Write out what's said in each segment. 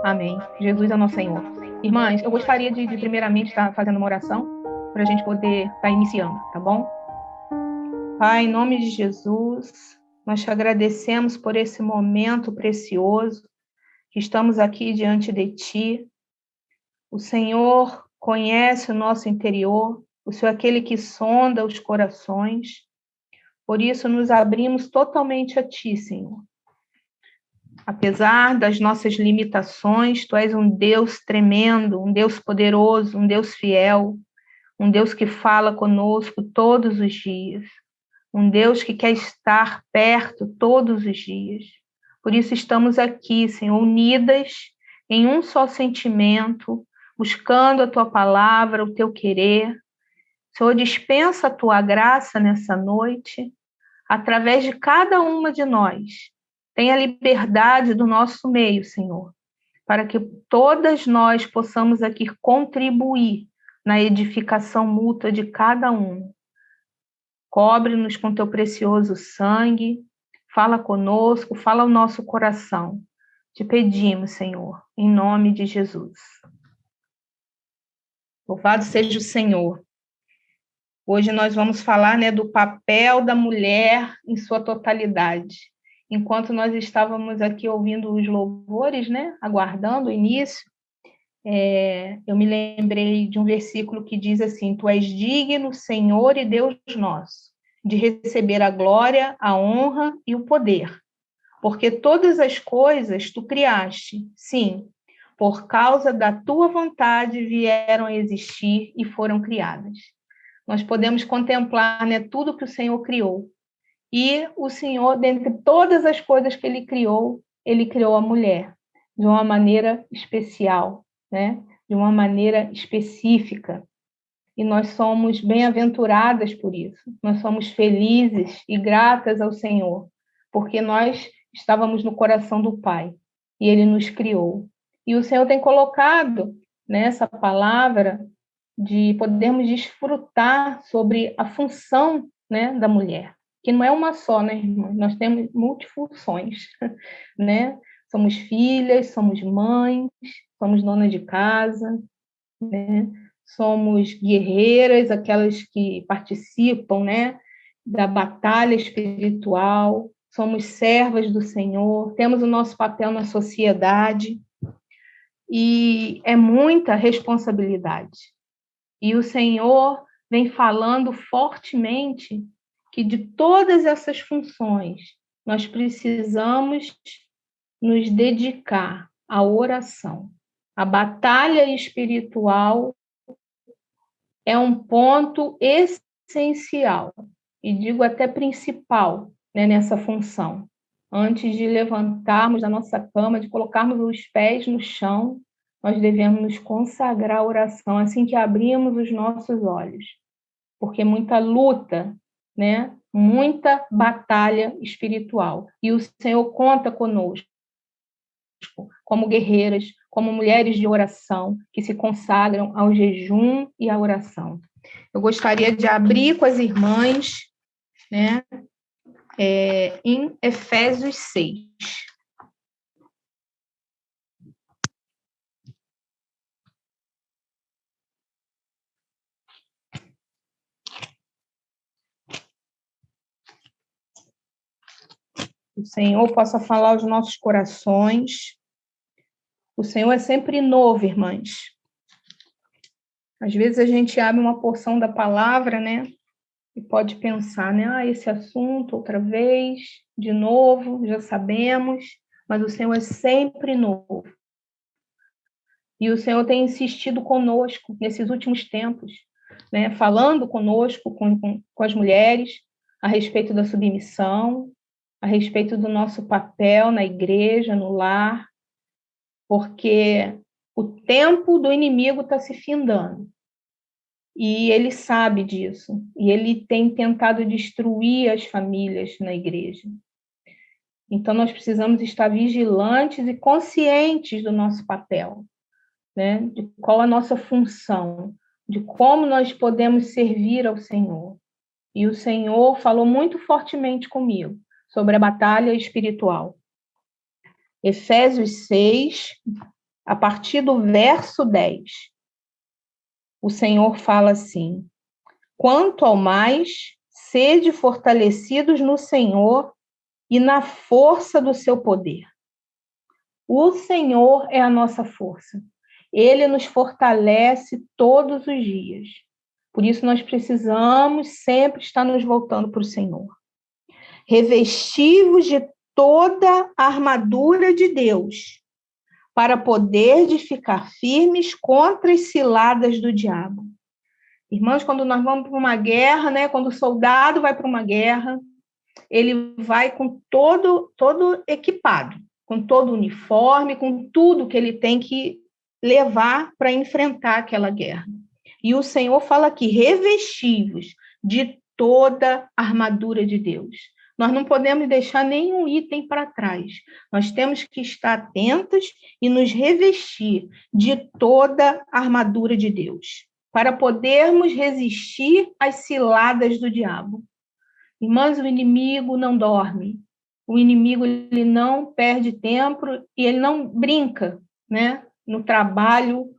Amém. Jesus é nosso Senhor. Irmãs, eu gostaria de primeiramente estar fazendo uma oração para a gente poder estar iniciando, tá bom? Pai, em nome de Jesus, nós te agradecemos por esse momento precioso que estamos aqui diante de Ti. O Senhor conhece o nosso interior, o Senhor é aquele que sonda os corações. Por isso, nos abrimos totalmente a Ti, Senhor. Apesar das nossas limitações, Tu és um Deus tremendo, um Deus poderoso, um Deus fiel, um Deus que fala conosco todos os dias, um Deus que quer estar perto todos os dias. Por isso estamos aqui, Senhor, unidas em um só sentimento, buscando a Tua palavra, o Teu querer. Senhor, dispensa a Tua graça nessa noite, através de cada uma de nós. Tenha liberdade do nosso meio, Senhor, para que todas nós possamos aqui contribuir na edificação mútua de cada um. Cobre-nos com Teu precioso sangue, fala conosco, fala ao nosso coração. Te pedimos, Senhor, em nome de Jesus. Louvado seja o Senhor. Hoje nós vamos falar, do papel da mulher em sua totalidade. Enquanto nós estávamos aqui ouvindo os louvores, aguardando o início, eu me lembrei de um versículo que diz assim: Tu és digno, Senhor e Deus nosso, de receber a glória, a honra e o poder, porque todas as coisas Tu criaste, sim, por causa da Tua vontade vieram a existir e foram criadas. Nós podemos contemplar, tudo que o Senhor criou. E o Senhor, dentre todas as coisas que Ele criou a mulher de uma maneira especial, de uma maneira específica. E nós somos bem-aventuradas por isso. Nós somos felizes e gratas ao Senhor, porque nós estávamos no coração do Pai e Ele nos criou. E o Senhor tem colocado nessa palavra de podermos desfrutar sobre a função, da mulher, que não é uma só, irmã? Nós temos multifunções, Somos filhas, somos mães, somos donas de casa, Somos guerreiras, aquelas que participam, da batalha espiritual, somos servas do Senhor, temos o nosso papel na sociedade, e é muita responsabilidade. E o Senhor vem falando fortemente que de todas essas funções nós precisamos nos dedicar à oração. A batalha espiritual é um ponto essencial, e digo até principal, nessa função. Antes de levantarmos da nossa cama, de colocarmos os pés no chão, nós devemos nos consagrar à oração assim que abrimos os nossos olhos. Porque muita luta, muita batalha espiritual. E o Senhor conta conosco, como guerreiras, como mulheres de oração, que se consagram ao jejum e à oração. Eu gostaria de abrir com as irmãs, em Efésios 6. O Senhor possa falar aos nossos corações. O Senhor é sempre novo, irmãs. Às vezes a gente abre uma porção da palavra, e pode pensar, esse assunto outra vez, de novo, já sabemos, mas o Senhor é sempre novo. E o Senhor tem insistido conosco nesses últimos tempos, falando conosco, com as mulheres, a respeito da submissão, a respeito do nosso papel na igreja, no lar, porque o tempo do inimigo está se findando. E ele sabe disso. E ele tem tentado destruir as famílias na igreja. Então, nós precisamos estar vigilantes e conscientes do nosso papel, de qual a nossa função, de como nós podemos servir ao Senhor. E o Senhor falou muito fortemente comigo sobre a batalha espiritual. Efésios 6, a partir do verso 10, o Senhor fala assim: quanto ao mais, sede fortalecidos no Senhor e na força do seu poder. O Senhor é a nossa força. Ele nos fortalece todos os dias. Por isso, nós precisamos sempre estar nos voltando para o Senhor. Revestivos de toda a armadura de Deus, para poder ficar firmes contra as ciladas do diabo. Irmãos, quando nós vamos para uma guerra, né, quando o soldado vai para uma guerra, ele vai com todo equipado, com todo o uniforme, com tudo que ele tem que levar para enfrentar aquela guerra. E o Senhor fala aqui, revestivos de toda a armadura de Deus. Nós não podemos deixar nenhum item para trás. Nós temos que estar atentos e nos revestir de toda a armadura de Deus, para podermos resistir às ciladas do diabo. Irmãos, o inimigo não dorme. O inimigo ele não perde tempo e ele não brinca, né, no trabalho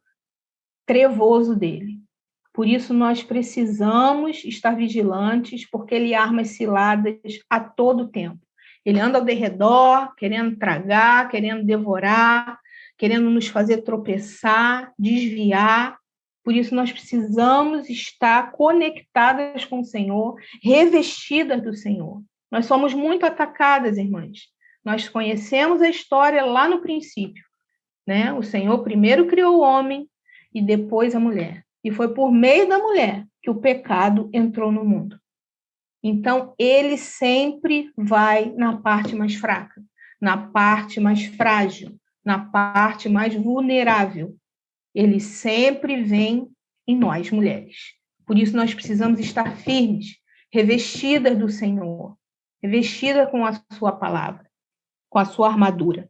trevoso dele. Por isso, nós precisamos estar vigilantes, porque ele arma as ciladas a todo tempo. Ele anda ao derredor, querendo tragar, querendo devorar, querendo nos fazer tropeçar, desviar. Por isso, nós precisamos estar conectadas com o Senhor, revestidas do Senhor. Nós somos muito atacadas, irmãs. Nós conhecemos a história lá no princípio, né? O Senhor primeiro criou o homem e depois a mulher. E foi por meio da mulher que o pecado entrou no mundo. Então, ele sempre vai na parte mais fraca, na parte mais frágil, na parte mais vulnerável. Ele sempre vem em nós, mulheres. Por isso, nós precisamos estar firmes, revestidas do Senhor, revestidas com a sua palavra, com a sua armadura.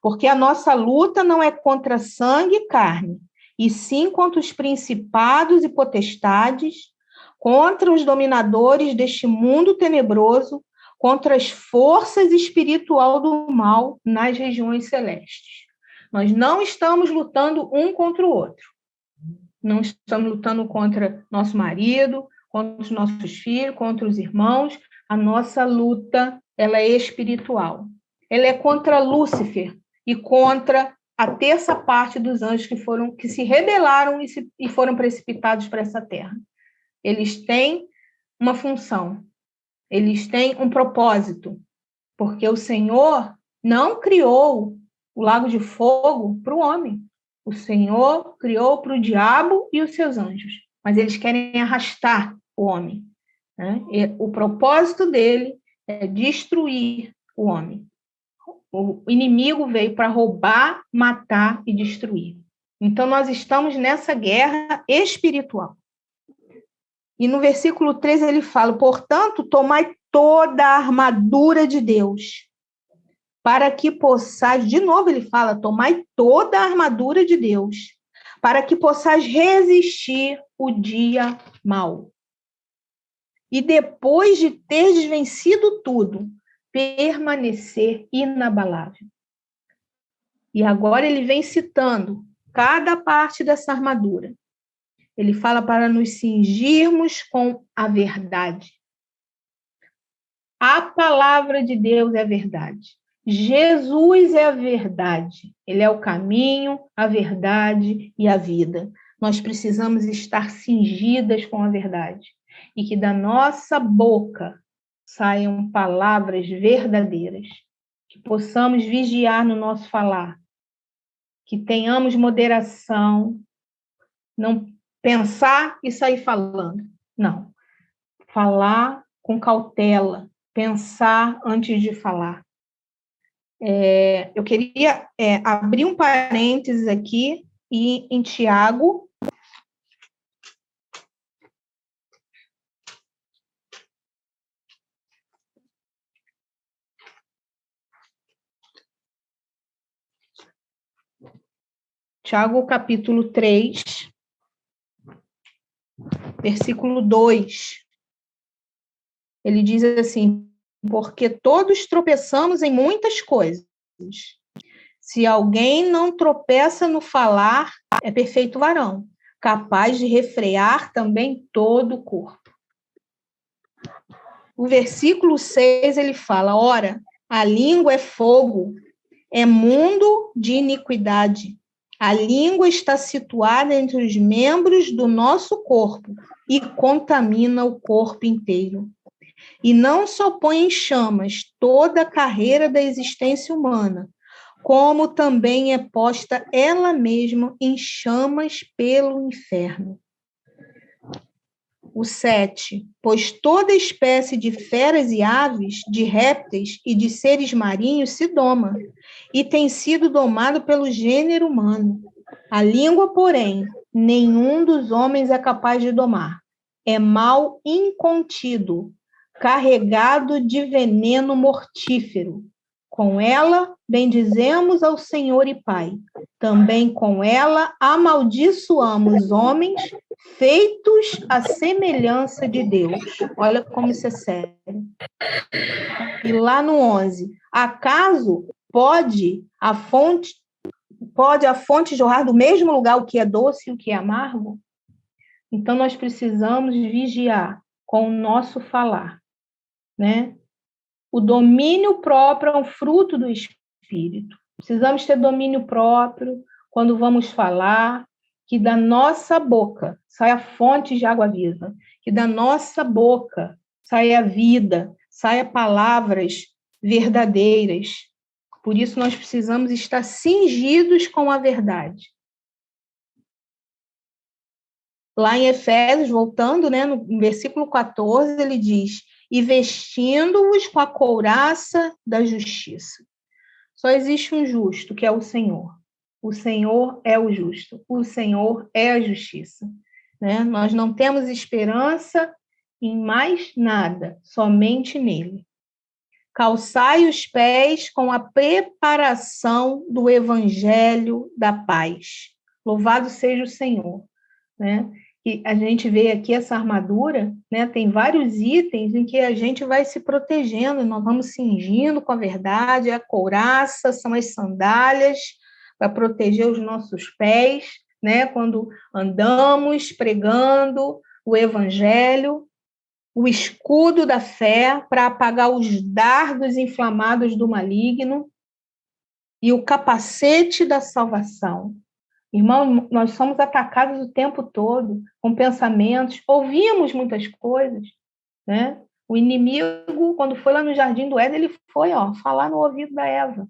Porque a nossa luta não é contra sangue e carne, e sim contra os principados e potestades, contra os dominadores deste mundo tenebroso, contra as forças espirituais do mal nas regiões celestes. Nós não estamos lutando um contra o outro. Não estamos lutando contra nosso marido, contra os nossos filhos, contra os irmãos. A nossa luta, ela é espiritual. Ela é contra Lúcifer e contra a terça parte dos anjos que se rebelaram e foram precipitados para essa terra. Eles têm uma função, eles têm um propósito, porque o Senhor não criou o lago de fogo para o homem. O Senhor criou para o diabo e os seus anjos, mas eles querem arrastar o homem, né? E o propósito dele é destruir o homem. O inimigo veio para roubar, matar e destruir. Então, nós estamos nessa guerra espiritual. E no versículo 13 ele fala, portanto, tomai toda a armadura de Deus, para que possais, de novo ele fala, tomai toda a armadura de Deus, para que possais resistir o dia mau. E depois de teres vencido tudo, permanecer inabalável. E agora ele vem citando cada parte dessa armadura. Ele fala para nos cingirmos com a verdade. A palavra de Deus é a verdade. Jesus é a verdade. Ele é o caminho, a verdade e a vida. Nós precisamos estar cingidas com a verdade. E que da nossa boca saiam palavras verdadeiras. Que possamos vigiar no nosso falar. Que tenhamos moderação. Não pensar e sair falando. Não. Falar com cautela. Pensar antes de falar. Eu queria abrir um parênteses aqui e em Tiago. Tiago, capítulo 3, versículo 2. Ele diz assim, porque todos tropeçamos em muitas coisas. Se alguém não tropeça no falar, é perfeito varão, capaz de refrear também todo o corpo. O versículo 6, ele fala, ora, a língua é fogo, é mundo de iniquidade. A língua está situada entre os membros do nosso corpo e contamina o corpo inteiro. E não só põe em chamas toda a carreira da existência humana, como também é posta ela mesma em chamas pelo inferno. O 7, pois toda espécie de feras e aves, de répteis e de seres marinhos se doma, e tem sido domado pelo gênero humano. A língua, porém, nenhum dos homens é capaz de domar. É mal incontido, carregado de veneno mortífero. Com ela, bendizemos ao Senhor e Pai. Também com ela, amaldiçoamos homens feitos à semelhança de Deus. Olha como isso é sério. E lá no 11, acaso pode a fonte jorrar do mesmo lugar o que é doce e o que é amargo? Então, nós precisamos vigiar com o nosso falar, né? O domínio próprio é um fruto do Espírito. Precisamos ter domínio próprio quando vamos falar, que da nossa boca saia fonte de água viva, que da nossa boca saia vida, saia palavras verdadeiras. Por isso, nós precisamos estar cingidos com a verdade. Lá em Efésios, voltando, né, no versículo 14, ele diz, e vestindo-os com a couraça da justiça. Só existe um justo, que é o Senhor. O Senhor é o justo. O Senhor é a justiça. Né? Nós não temos esperança em mais nada, somente nele. Calçai os pés com a preparação do evangelho da paz. Louvado seja o Senhor. Né? E a gente vê aqui essa armadura, né? Tem vários itens em que a gente vai se protegendo, nós vamos cingindo com a verdade, a couraça, são as sandálias para proteger os nossos pés, né? Quando andamos pregando o evangelho, o escudo da fé para apagar os dardos inflamados do maligno e o capacete da salvação. Irmão, nós somos atacados o tempo todo com pensamentos, ouvimos muitas coisas, né? O inimigo, quando foi lá no Jardim do Éden, ele foi falar no ouvido da Eva.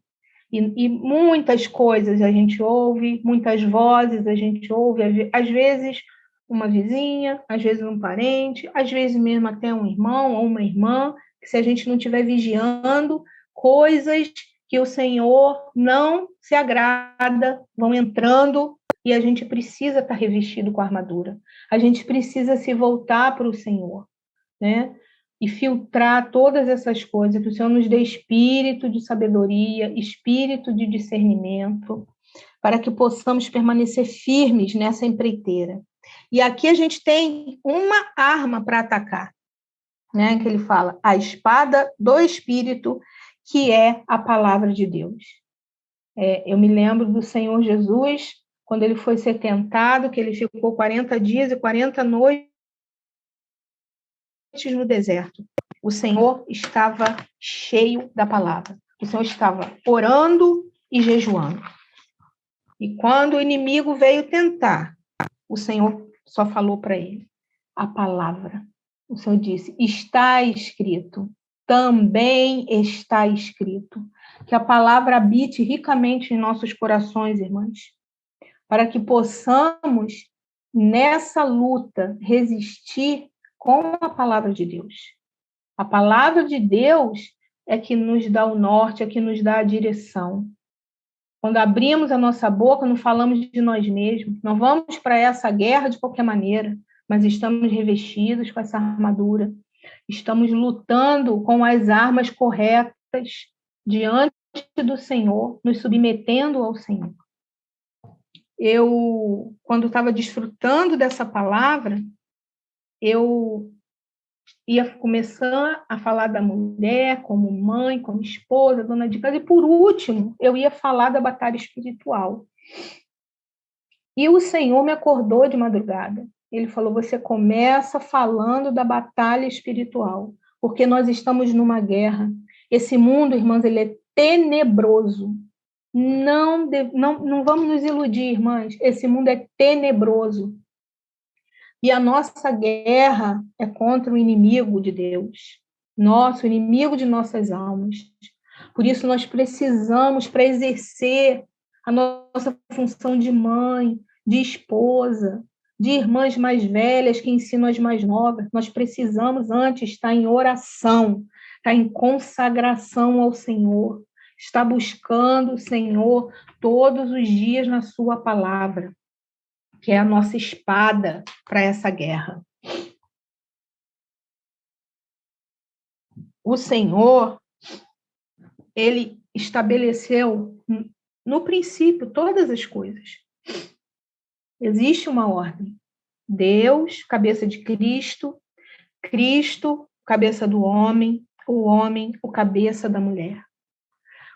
E muitas coisas a gente ouve, muitas vozes a gente ouve, às vezes uma vizinha, às vezes um parente, às vezes mesmo até um irmão ou uma irmã, que se a gente não estiver vigiando, coisas que o Senhor não se agrada, vão entrando, e a gente precisa estar revestido com a armadura. A gente precisa se voltar para o Senhor, né? E filtrar todas essas coisas, que o Senhor nos dê espírito de sabedoria, espírito de discernimento, para que possamos permanecer firmes nessa empreiteira. E aqui a gente tem uma arma para atacar, né? Que ele fala, a espada do Espírito, que é a palavra de Deus. Eu me lembro do Senhor Jesus, quando ele foi ser tentado, que ele ficou 40 dias e 40 noites no deserto. O Senhor estava cheio da palavra. O Senhor estava orando e jejuando. E quando o inimigo veio tentar, o Senhor só falou para ele a palavra. O Senhor disse, está escrito, também está escrito. Que a palavra habite ricamente em nossos corações, irmãs, para que possamos, nessa luta, resistir com a palavra de Deus. A palavra de Deus é que nos dá o norte, é que nos dá a direção. Quando abrimos a nossa boca, não falamos de nós mesmos, não vamos para essa guerra de qualquer maneira, mas estamos revestidos com essa armadura, estamos lutando com as armas corretas diante do Senhor, nos submetendo ao Senhor. Eu, quando estava desfrutando dessa palavra, eu ia começar a falar da mulher como mãe, como esposa, dona de casa, e por último, eu ia falar da batalha espiritual. E o Senhor me acordou de madrugada. Ele falou: você começa falando da batalha espiritual, porque nós estamos numa guerra. Esse mundo, irmãs, ele é tenebroso. Não vamos nos iludir, irmãs. Esse mundo é tenebroso. E a nossa guerra é contra o inimigo de Deus, nosso inimigo de nossas almas. Por isso nós precisamos, para exercer a nossa função de mãe, de esposa, de irmãs mais velhas que ensinam as mais novas, nós precisamos antes estar em oração, estar em consagração ao Senhor, estar buscando o Senhor todos os dias na sua palavra, que é a nossa espada para essa guerra. O Senhor, ele estabeleceu no princípio todas as coisas. Existe uma ordem. Deus, cabeça de Cristo, Cristo, cabeça do homem, o cabeça da mulher.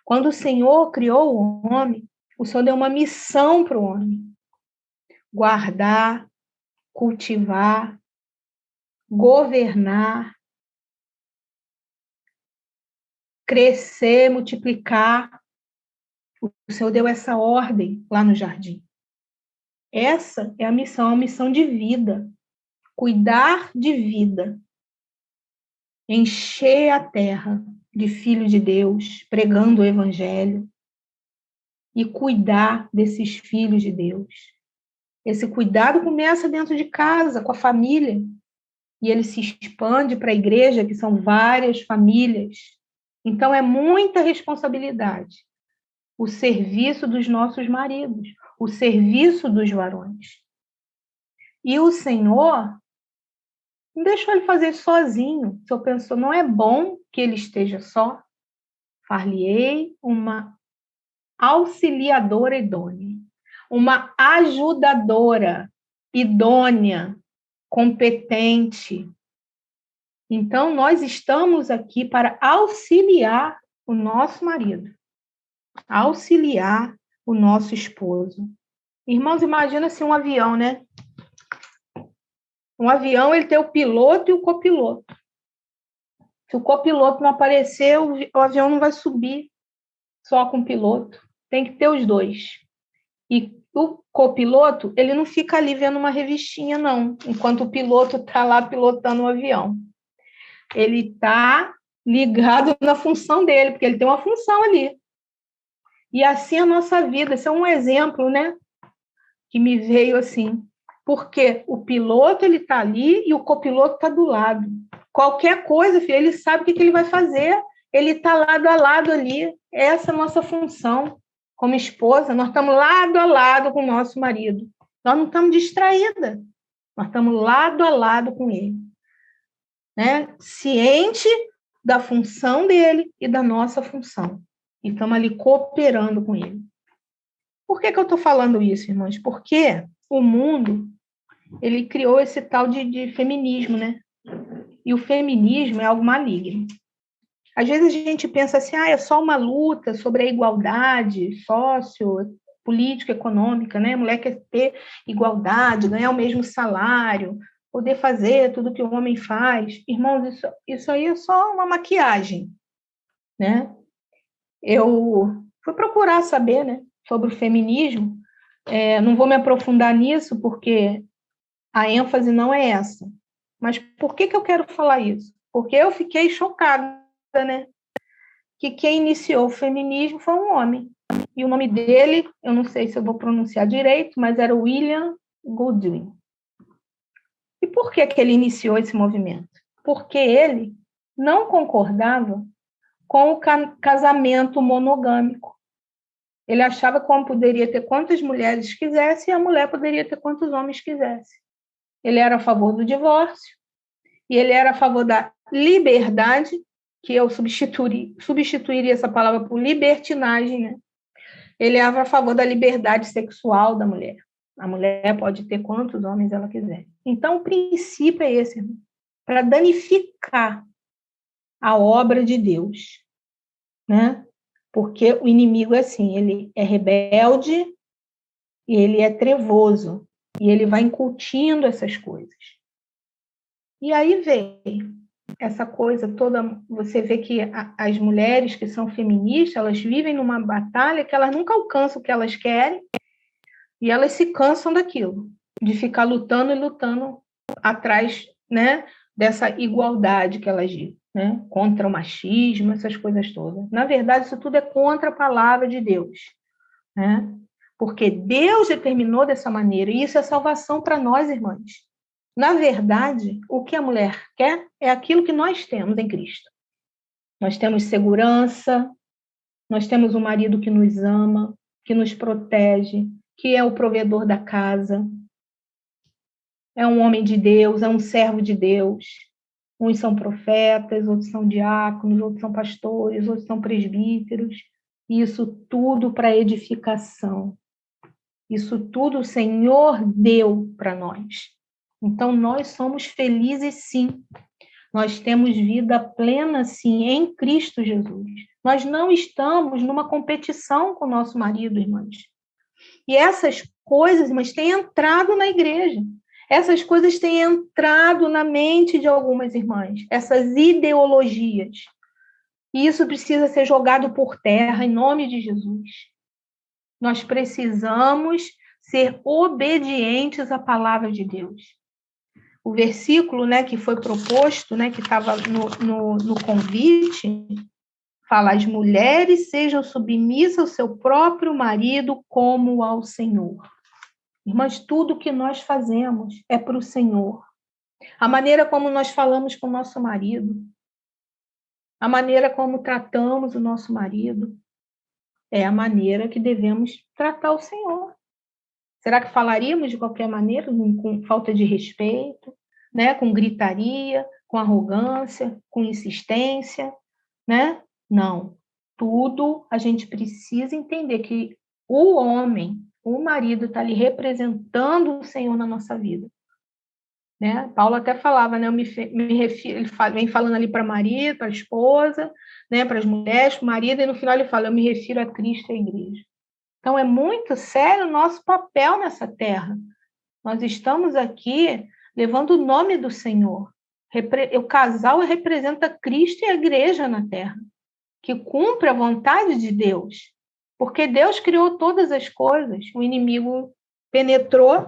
Quando o Senhor criou o homem, o Senhor deu uma missão para o homem: guardar, cultivar, governar, crescer, multiplicar. O Senhor deu essa ordem lá no jardim. Essa é a missão de vida. Cuidar de vida. Encher a terra de filhos de Deus, pregando o evangelho. E cuidar desses filhos de Deus. Esse cuidado começa dentro de casa, com a família. E ele se expande para a igreja, que são várias famílias. Então, é muita responsabilidade. O serviço dos nossos maridos, o serviço dos varões. E o Senhor não deixou ele fazer sozinho. O Senhor pensou: não é bom que ele esteja só? Far-lhe-ei uma auxiliadora idônea, uma ajudadora idônea, competente. Então, nós estamos aqui para auxiliar o nosso marido, auxiliar o nosso esposo. Irmãos, imagina se um avião, né? Um avião, ele tem o piloto e o copiloto. Se o copiloto não aparecer, o avião não vai subir só com o piloto. Tem que ter os dois. E o copiloto, ele não fica ali vendo uma revistinha, não, enquanto o piloto está lá pilotando o avião. Ele está ligado na função dele, porque ele tem uma função ali. E assim a nossa vida. Esse é um exemplo, né? Que me veio assim. Porque o piloto, ele está ali e o copiloto está do lado. Qualquer coisa, filho, ele sabe o que ele vai fazer. Ele está lado a lado ali. Essa é a nossa função. Como esposa, nós estamos lado a lado com o nosso marido. Nós não estamos distraídas. Nós estamos lado a lado com ele. Né? Ciente da função dele e da nossa função. E estamos ali cooperando com ele. Por que eu estou falando isso, irmãos? Porque o mundo, ele criou esse tal de feminismo, né? E o feminismo é algo maligno. Às vezes a gente pensa assim, é só uma luta sobre a igualdade política, econômica, né? A mulher quer ter igualdade, ganhar o mesmo salário, poder fazer tudo que o homem faz. Irmãos, isso aí é só uma maquiagem, né? Eu fui procurar saber, né, sobre o feminismo. Não vou me aprofundar nisso, porque a ênfase não é essa. Mas por que eu quero falar isso? Porque eu fiquei chocada, né? Que quem iniciou o feminismo foi um homem. E o nome dele, eu não sei se eu vou pronunciar direito, mas era William Godwin. E por que ele iniciou esse movimento? Porque ele não concordava com o casamento monogâmico. Ele achava que o homem poderia ter quantas mulheres quisesse e a mulher poderia ter quantos homens quisesse. Ele era a favor do divórcio e ele era a favor da liberdade, que eu substituiria essa palavra por libertinagem, né? Ele era a favor da liberdade sexual da mulher. A mulher pode ter quantos homens ela quiser. Então, o princípio é esse, irmão. para danificar a obra de Deus, né? Porque o inimigo é assim, ele é rebelde e ele é trevoso, e ele vai incutindo essas coisas. E aí vem essa coisa toda, você vê que as mulheres que são feministas, elas vivem numa batalha que elas nunca alcançam o que elas querem, e elas se cansam daquilo, de ficar lutando e lutando atrás, né, dessa igualdade que elas dizem, né, contra o machismo, essas coisas todas. Na verdade, isso tudo é contra a palavra de Deus, né? Porque Deus determinou dessa maneira, e isso é salvação para nós, irmãs. Na verdade, o que a mulher quer é aquilo que nós temos em Cristo. Nós temos segurança, nós temos um marido que nos ama, que nos protege, que é o provedor da casa, é um homem de Deus, é um servo de Deus. Uns são profetas, outros são diáconos, outros são pastores, outros são presbíteros. Isso tudo para edificação. Isso tudo o Senhor deu para nós. Então, nós somos felizes, sim. Nós temos vida plena, sim, em Cristo Jesus. Nós não estamos numa competição com o nosso marido, irmãs. E essas coisas, irmãs, têm entrado na igreja. Essas coisas têm entrado na mente de algumas irmãs. Essas ideologias. E isso precisa ser jogado por terra, em nome de Jesus. Nós precisamos ser obedientes à palavra de Deus. O versículo, né, que foi proposto, né, que estava no convite, fala: as mulheres sejam submissas ao seu próprio marido como ao Senhor. Irmãs, tudo que nós fazemos é para o Senhor. A maneira como nós falamos com o nosso marido, a maneira como tratamos o nosso marido, é a maneira que devemos tratar o Senhor. Será que falaríamos de qualquer maneira, com falta de respeito, né? Com gritaria, com arrogância, com insistência, né? Não. Tudo a gente precisa entender que o homem, o marido, está ali representando o Senhor na nossa vida. Né? Paulo até falava, né? Me refiro, ele vem falando ali para marido, para a esposa, né? Para as mulheres, para o marido, e no final ele fala: eu me refiro a Cristo e à igreja. Então, é muito sério o nosso papel nessa terra. Nós estamos aqui levando o nome do Senhor. O casal representa Cristo e a igreja na terra, que cumpre a vontade de Deus. Porque Deus criou todas as coisas. O inimigo penetrou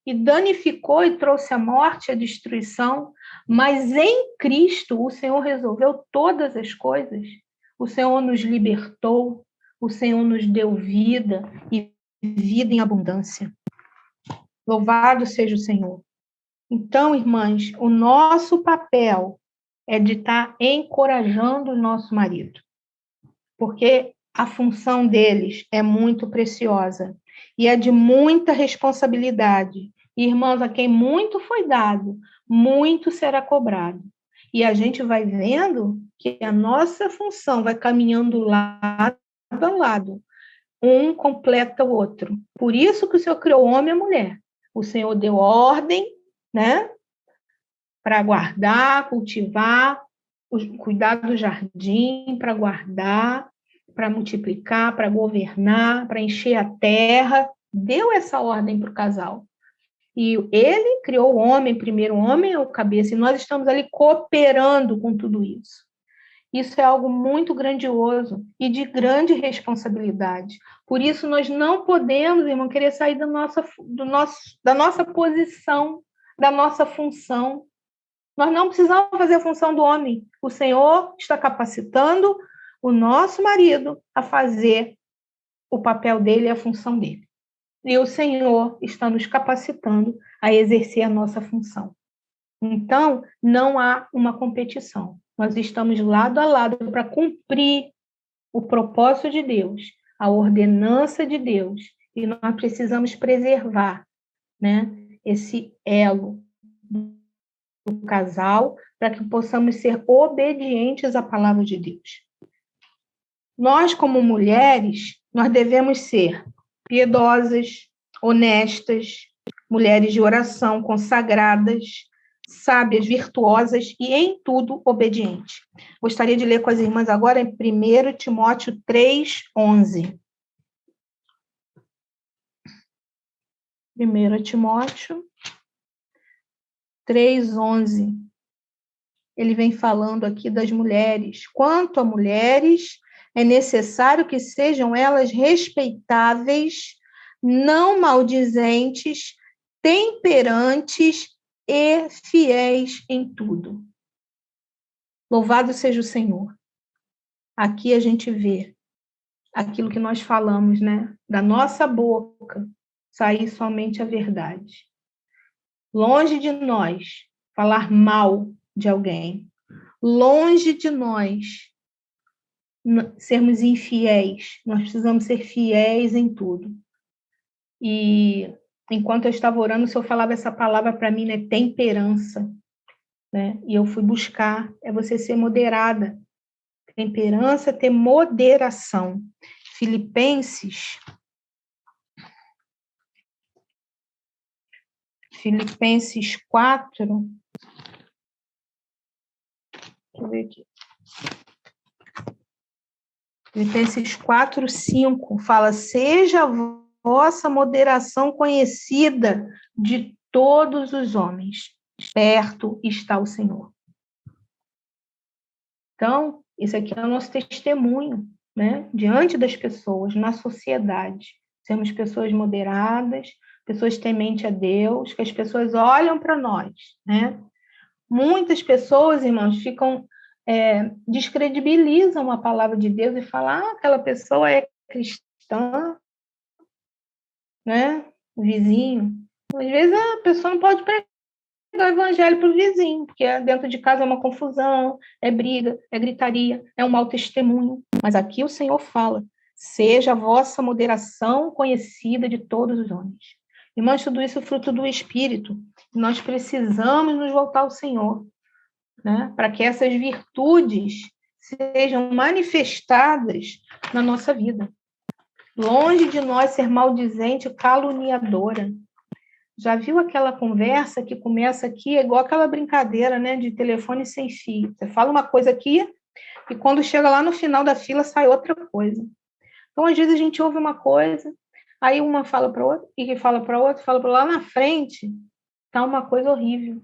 e danificou e trouxe a morte, a destruição. Mas em Cristo, o Senhor resolveu todas as coisas. O Senhor nos libertou. O Senhor nos deu vida e vida em abundância. Louvado seja o Senhor. Então, irmãs, o nosso papel é de estar encorajando o nosso marido, porque a função deles é muito preciosa e é de muita responsabilidade. Irmãos, a quem muito foi dado, muito será cobrado. E a gente vai vendo que a nossa função vai caminhando lado a lado. Um completa o outro. Por isso que o Senhor criou o homem e a mulher. O Senhor deu ordem, né, para guardar, cultivar, cuidar do jardim, para guardar, para multiplicar, para governar, para encher a terra. Deu essa ordem para o casal. E ele criou o homem, primeiro o homem é o cabeça, e nós estamos ali cooperando com tudo isso. Isso é algo muito grandioso e de grande responsabilidade. Por isso, nós não podemos, irmão, querer sair da nossa posição, da nossa função. Nós não precisamos fazer a função do homem. O Senhor está capacitando o nosso marido a fazer o papel dele e a função dele. E o Senhor está nos capacitando a exercer a nossa função. Então, não há uma competição. Nós estamos lado a lado para cumprir o propósito de Deus, a ordenança de Deus. E nós precisamos preservar, né, esse elo do casal para que possamos ser obedientes à palavra de Deus. Nós, como mulheres, nós devemos ser piedosas, honestas, mulheres de oração, consagradas, sábias, virtuosas e em tudo obedientes. Gostaria de ler com as irmãs agora em 1 Timóteo 3:11. 1 Timóteo 3:11. Ele vem falando aqui das mulheres. Quanto a mulheres, é necessário que sejam elas respeitáveis, não maldizentes, temperantes e fiéis em tudo. Louvado seja o Senhor. Aqui a gente vê aquilo que nós falamos, né? Da nossa boca sair somente a verdade. Longe de nós falar mal de alguém. Longe de nós sermos infiéis. Nós precisamos ser fiéis em tudo. E enquanto eu estava orando, o Senhor falava essa palavra para mim, né? Temperança. Né? E eu fui buscar, é você ser moderada. Temperança, ter moderação. Filipenses 4. Deixa eu ver aqui. Filipenses 4:5 fala: seja a vossa moderação conhecida de todos os homens. Perto está o Senhor. Então, esse aqui é o nosso testemunho, né? Diante das pessoas, na sociedade. Sermos pessoas moderadas, pessoas tementes a Deus, que as pessoas olham para nós, né? Muitas pessoas, irmãos, descredibilizam a palavra de Deus e falam, aquela pessoa é cristã, né? O vizinho. Às vezes a pessoa não pode pregar o evangelho para o vizinho, porque dentro de casa é uma confusão, é briga, é gritaria, é um mau testemunho. Mas aqui o Senhor fala, seja a vossa moderação conhecida de todos os homens. Irmãos, tudo isso é fruto do Espírito. Nós precisamos nos voltar ao Senhor, né? Para que essas virtudes sejam manifestadas na nossa vida. Longe de nós ser maldizente, caluniadora. Já viu aquela conversa que começa aqui, é igual aquela brincadeira, né, de telefone sem fio. Você fala uma coisa aqui e quando chega lá no final da fila sai outra coisa. Então, às vezes a gente ouve uma coisa, aí uma fala para outra, e que fala para outra, fala para lá na frente, tá uma coisa horrível.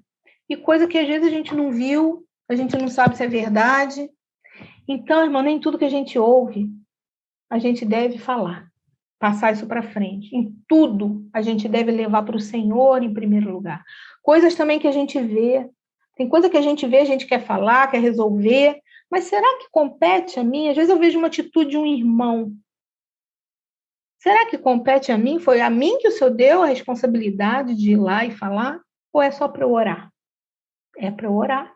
E coisa que às vezes a gente não viu, a gente não sabe se é verdade. Então, irmão, nem tudo que a gente ouve, a gente deve falar. Passar isso para frente. Em tudo, a gente deve levar para o Senhor em primeiro lugar. Coisas também que a gente vê. Tem coisa que a gente vê, a gente quer falar, quer resolver. Mas será que compete a mim? Às vezes eu vejo uma atitude de um irmão. Será que compete a mim? Foi a mim que o Senhor deu a responsabilidade de ir lá e falar? Ou é só para eu orar? É para eu orar.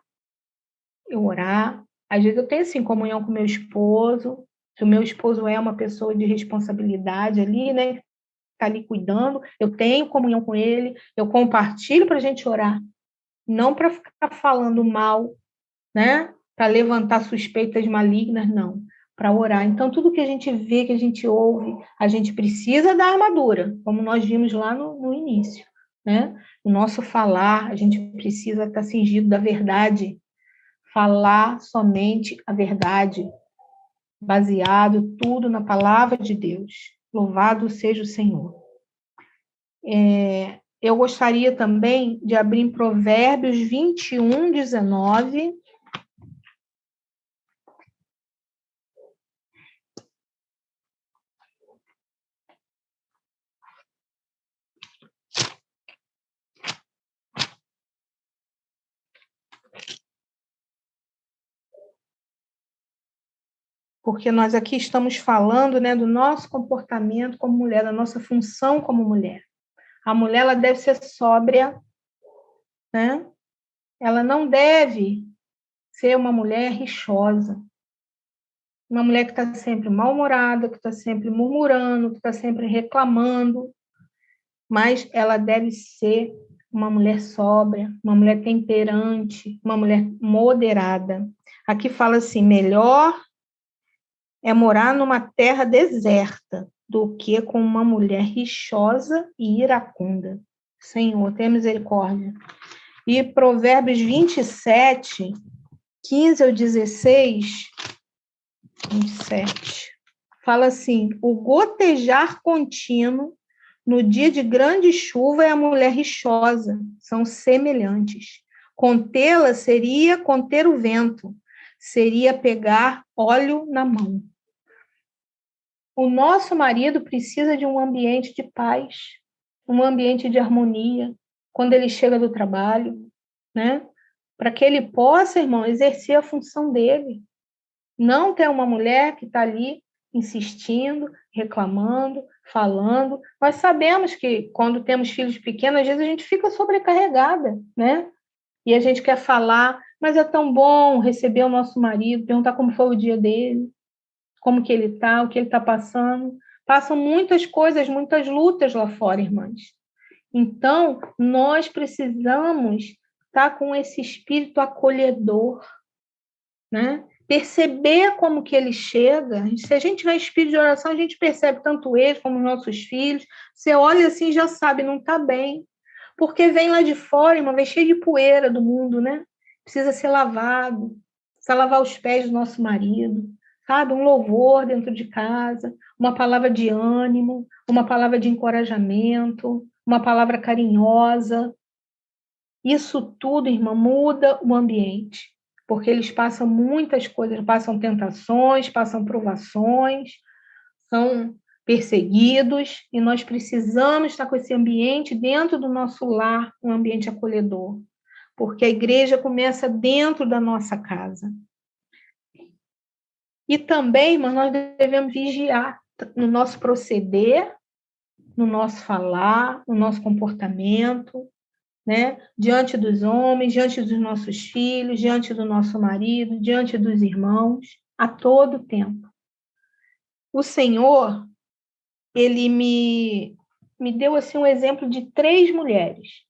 Eu orar. Às vezes eu tenho, assim, comunhão com meu esposo. Se o meu esposo é uma pessoa de responsabilidade ali, né? Está ali cuidando, eu tenho comunhão com ele, eu compartilho para a gente orar, não para ficar falando mal, né? Para levantar suspeitas malignas, não, para orar. Então, tudo que a gente vê, que a gente ouve, a gente precisa da armadura, como nós vimos lá no início, né? O nosso falar, a gente precisa estar cingido da verdade, falar somente a verdade, baseado tudo na palavra de Deus. Louvado seja o Senhor. Eu gostaria também de abrir em Provérbios 21:19. Porque nós aqui estamos falando, né, do nosso comportamento como mulher, da nossa função como mulher. A mulher, ela deve ser sóbria, né? Ela não deve ser uma mulher rixosa, uma mulher que está sempre mal-humorada, que está sempre murmurando, que está sempre reclamando, mas ela deve ser uma mulher sóbria, uma mulher temperante, uma mulher moderada. Aqui fala assim, melhor é morar numa terra deserta do que com uma mulher rixosa e iracunda. Senhor, tenha misericórdia. E Provérbios 27, 15 ao 16, 27, fala assim: o gotejar contínuo no dia de grande chuva é a mulher rixosa, são semelhantes. Contê-la seria conter o vento, seria pegar óleo na mão. O nosso marido precisa de um ambiente de paz, um ambiente de harmonia, quando ele chega do trabalho, né? Para que ele possa, irmão, exercer a função dele. Não ter uma mulher que está ali insistindo, reclamando, falando. Nós sabemos que quando temos filhos pequenos, às vezes a gente fica sobrecarregada, né? E a gente quer falar, mas é tão bom receber o nosso marido, perguntar como foi o dia dele, como que ele está, o que ele está passando. Passam muitas coisas, muitas lutas lá fora, irmãs. Então, nós precisamos estar com esse espírito acolhedor, né? Perceber como que ele chega. Se a gente tiver espírito de oração, a gente percebe tanto ele como os nossos filhos. Você olha assim e já sabe, não está bem. Porque vem lá de fora, uma vez cheio de poeira do mundo, né? Precisa ser lavado, precisa lavar os pés do nosso marido, sabe? Um louvor dentro de casa, uma palavra de ânimo, uma palavra de encorajamento, uma palavra carinhosa. Isso tudo, irmã, muda o ambiente, porque eles passam muitas coisas, passam tentações, passam provações, são perseguidos, e nós precisamos estar com esse ambiente dentro do nosso lar, um ambiente acolhedor, porque a igreja começa dentro da nossa casa. E também, irmã, nós devemos vigiar no nosso proceder, no nosso falar, no nosso comportamento, né? Diante dos homens, diante dos nossos filhos, diante do nosso marido, diante dos irmãos, a todo tempo. O Senhor, ele me deu assim um exemplo de 3 mulheres.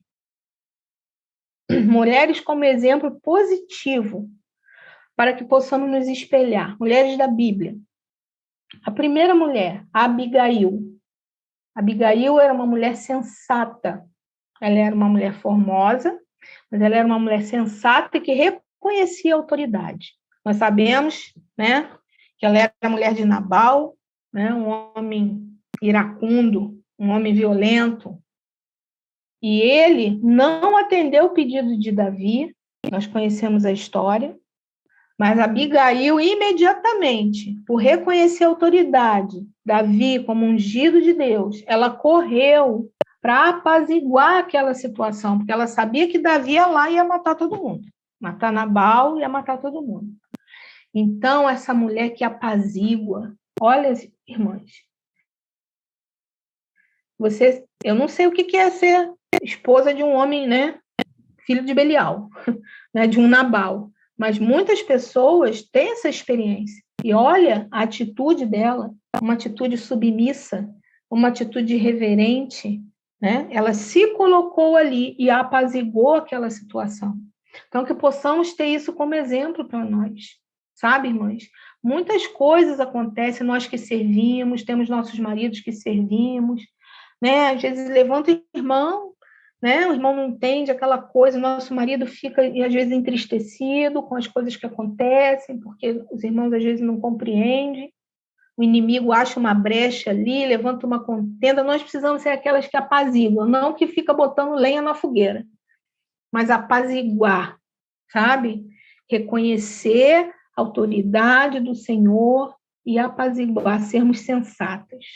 Mulheres como exemplo positivo, para que possamos nos espelhar. Mulheres da Bíblia. A primeira mulher, Abigail. Abigail era uma mulher sensata. Ela era uma mulher formosa, mas ela era uma mulher sensata e que reconhecia a autoridade. Nós sabemos, né, que ela era a mulher de Nabal, né, um homem iracundo, um homem violento. E ele não atendeu o pedido de Davi, nós conhecemos a história, mas Abigail, imediatamente, por reconhecer a autoridade, Davi como ungido de Deus, ela correu para apaziguar aquela situação, porque ela sabia que Davi ia lá e ia matar todo mundo. Matar Nabal e ia matar todo mundo. Então, essa mulher que apazigua, olha, irmãs, eu não sei o que é ser esposa de um homem, né, filho de Belial, né, de um Nabal, mas muitas pessoas têm essa experiência. E olha a atitude dela, uma atitude submissa, uma atitude reverente, né? Ela se colocou ali e apaziguou aquela situação. Então, que possamos ter isso como exemplo para nós, sabe, irmãs? Muitas coisas acontecem, nós que servimos, temos nossos maridos que servimos, né? Às vezes levanta o irmão, né? O irmão não entende aquela coisa, o nosso marido fica, às vezes, entristecido com as coisas que acontecem, porque os irmãos, às vezes, não compreendem. O inimigo acha uma brecha ali, levanta uma contenda. Nós precisamos ser aquelas que apaziguam, não que fica botando lenha na fogueira, mas apaziguar, sabe? Reconhecer a autoridade do Senhor e apaziguar, sermos sensatas.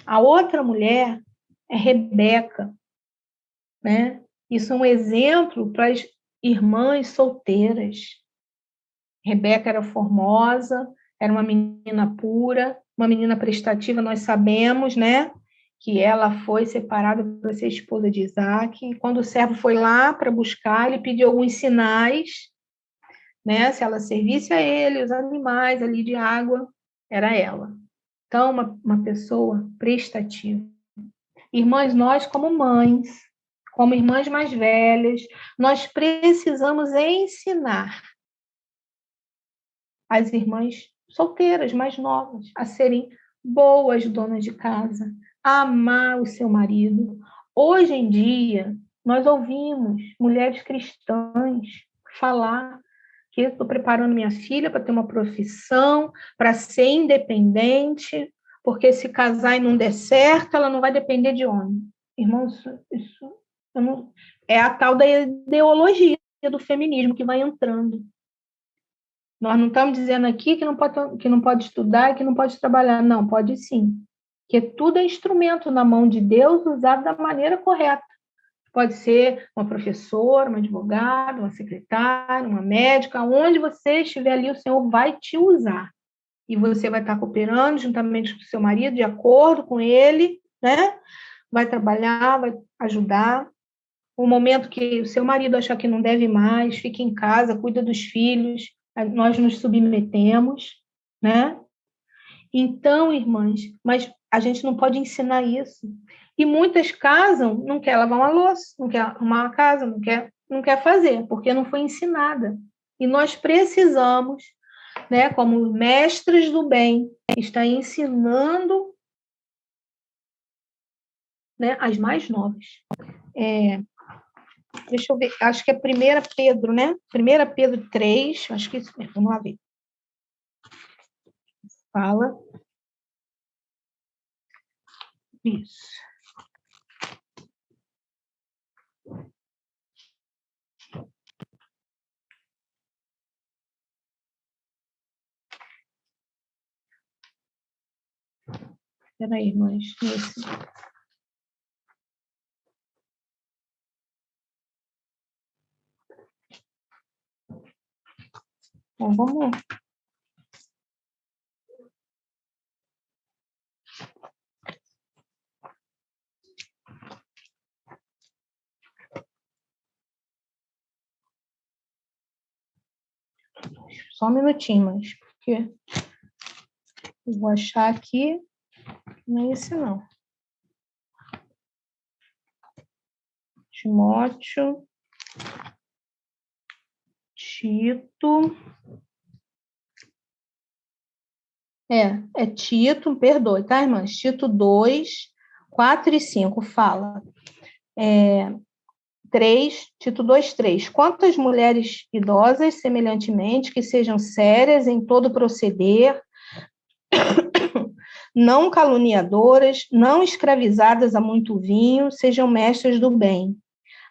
A outra mulher é Rebeca, né? Isso é um exemplo para as irmãs solteiras. Rebeca era formosa, era uma menina pura, uma menina prestativa, nós sabemos, né? Que ela foi separada para ser esposa de Isaac. E quando o servo foi lá para buscar, ele pediu alguns sinais, né? Se ela servisse a ele, os animais ali de água, era ela. Então, uma pessoa prestativa. Irmãs, nós como mães, como irmãs mais velhas, nós precisamos ensinar as irmãs solteiras, mais novas, a serem boas donas de casa, a amar o seu marido. Hoje em dia, nós ouvimos mulheres cristãs falar que eu estou preparando minha filha para ter uma profissão, para ser independente, porque se casar e não der certo, ela não vai depender de homem. Irmão, isso não, é a tal da ideologia do feminismo que vai entrando. Nós não estamos dizendo aqui que não pode estudar e que não pode trabalhar. Não, pode sim. Porque tudo é instrumento na mão de Deus usado da maneira correta. Pode ser uma professora, uma advogada, uma secretária, uma médica, onde você estiver ali, o Senhor vai te usar. E você vai estar cooperando juntamente com o seu marido, de acordo com ele, né? Vai trabalhar, vai ajudar. O momento que o seu marido achar que não deve mais, fique em casa, cuida dos filhos, nós nos submetemos, né? Então, irmãs, mas a gente não pode ensinar isso. E muitas casam, não quer lavar uma louça, não quer arrumar uma casa, não quer fazer, porque não foi ensinada. E nós precisamos, né, como mestres do bem, estar ensinando, né, as mais novas. Deixa eu ver, acho que é 1 Pedro, né? 1 Pedro 3, acho que é isso mesmo, vamos lá ver. Fala. Isso. Espera aí, irmãs. Isso. Bom, vamos. Só um minutinho, mas porque eu vou achar aqui. Não é esse, não. Timóteo. Tito. É Tito, perdoe, tá, irmãs? Tito 2, 4 e 5 fala. 3, Tito 2, 3. Quanto às mulheres idosas, semelhantemente, que sejam sérias em todo proceder, não caluniadoras, não escravizadas a muito vinho, sejam mestras do bem,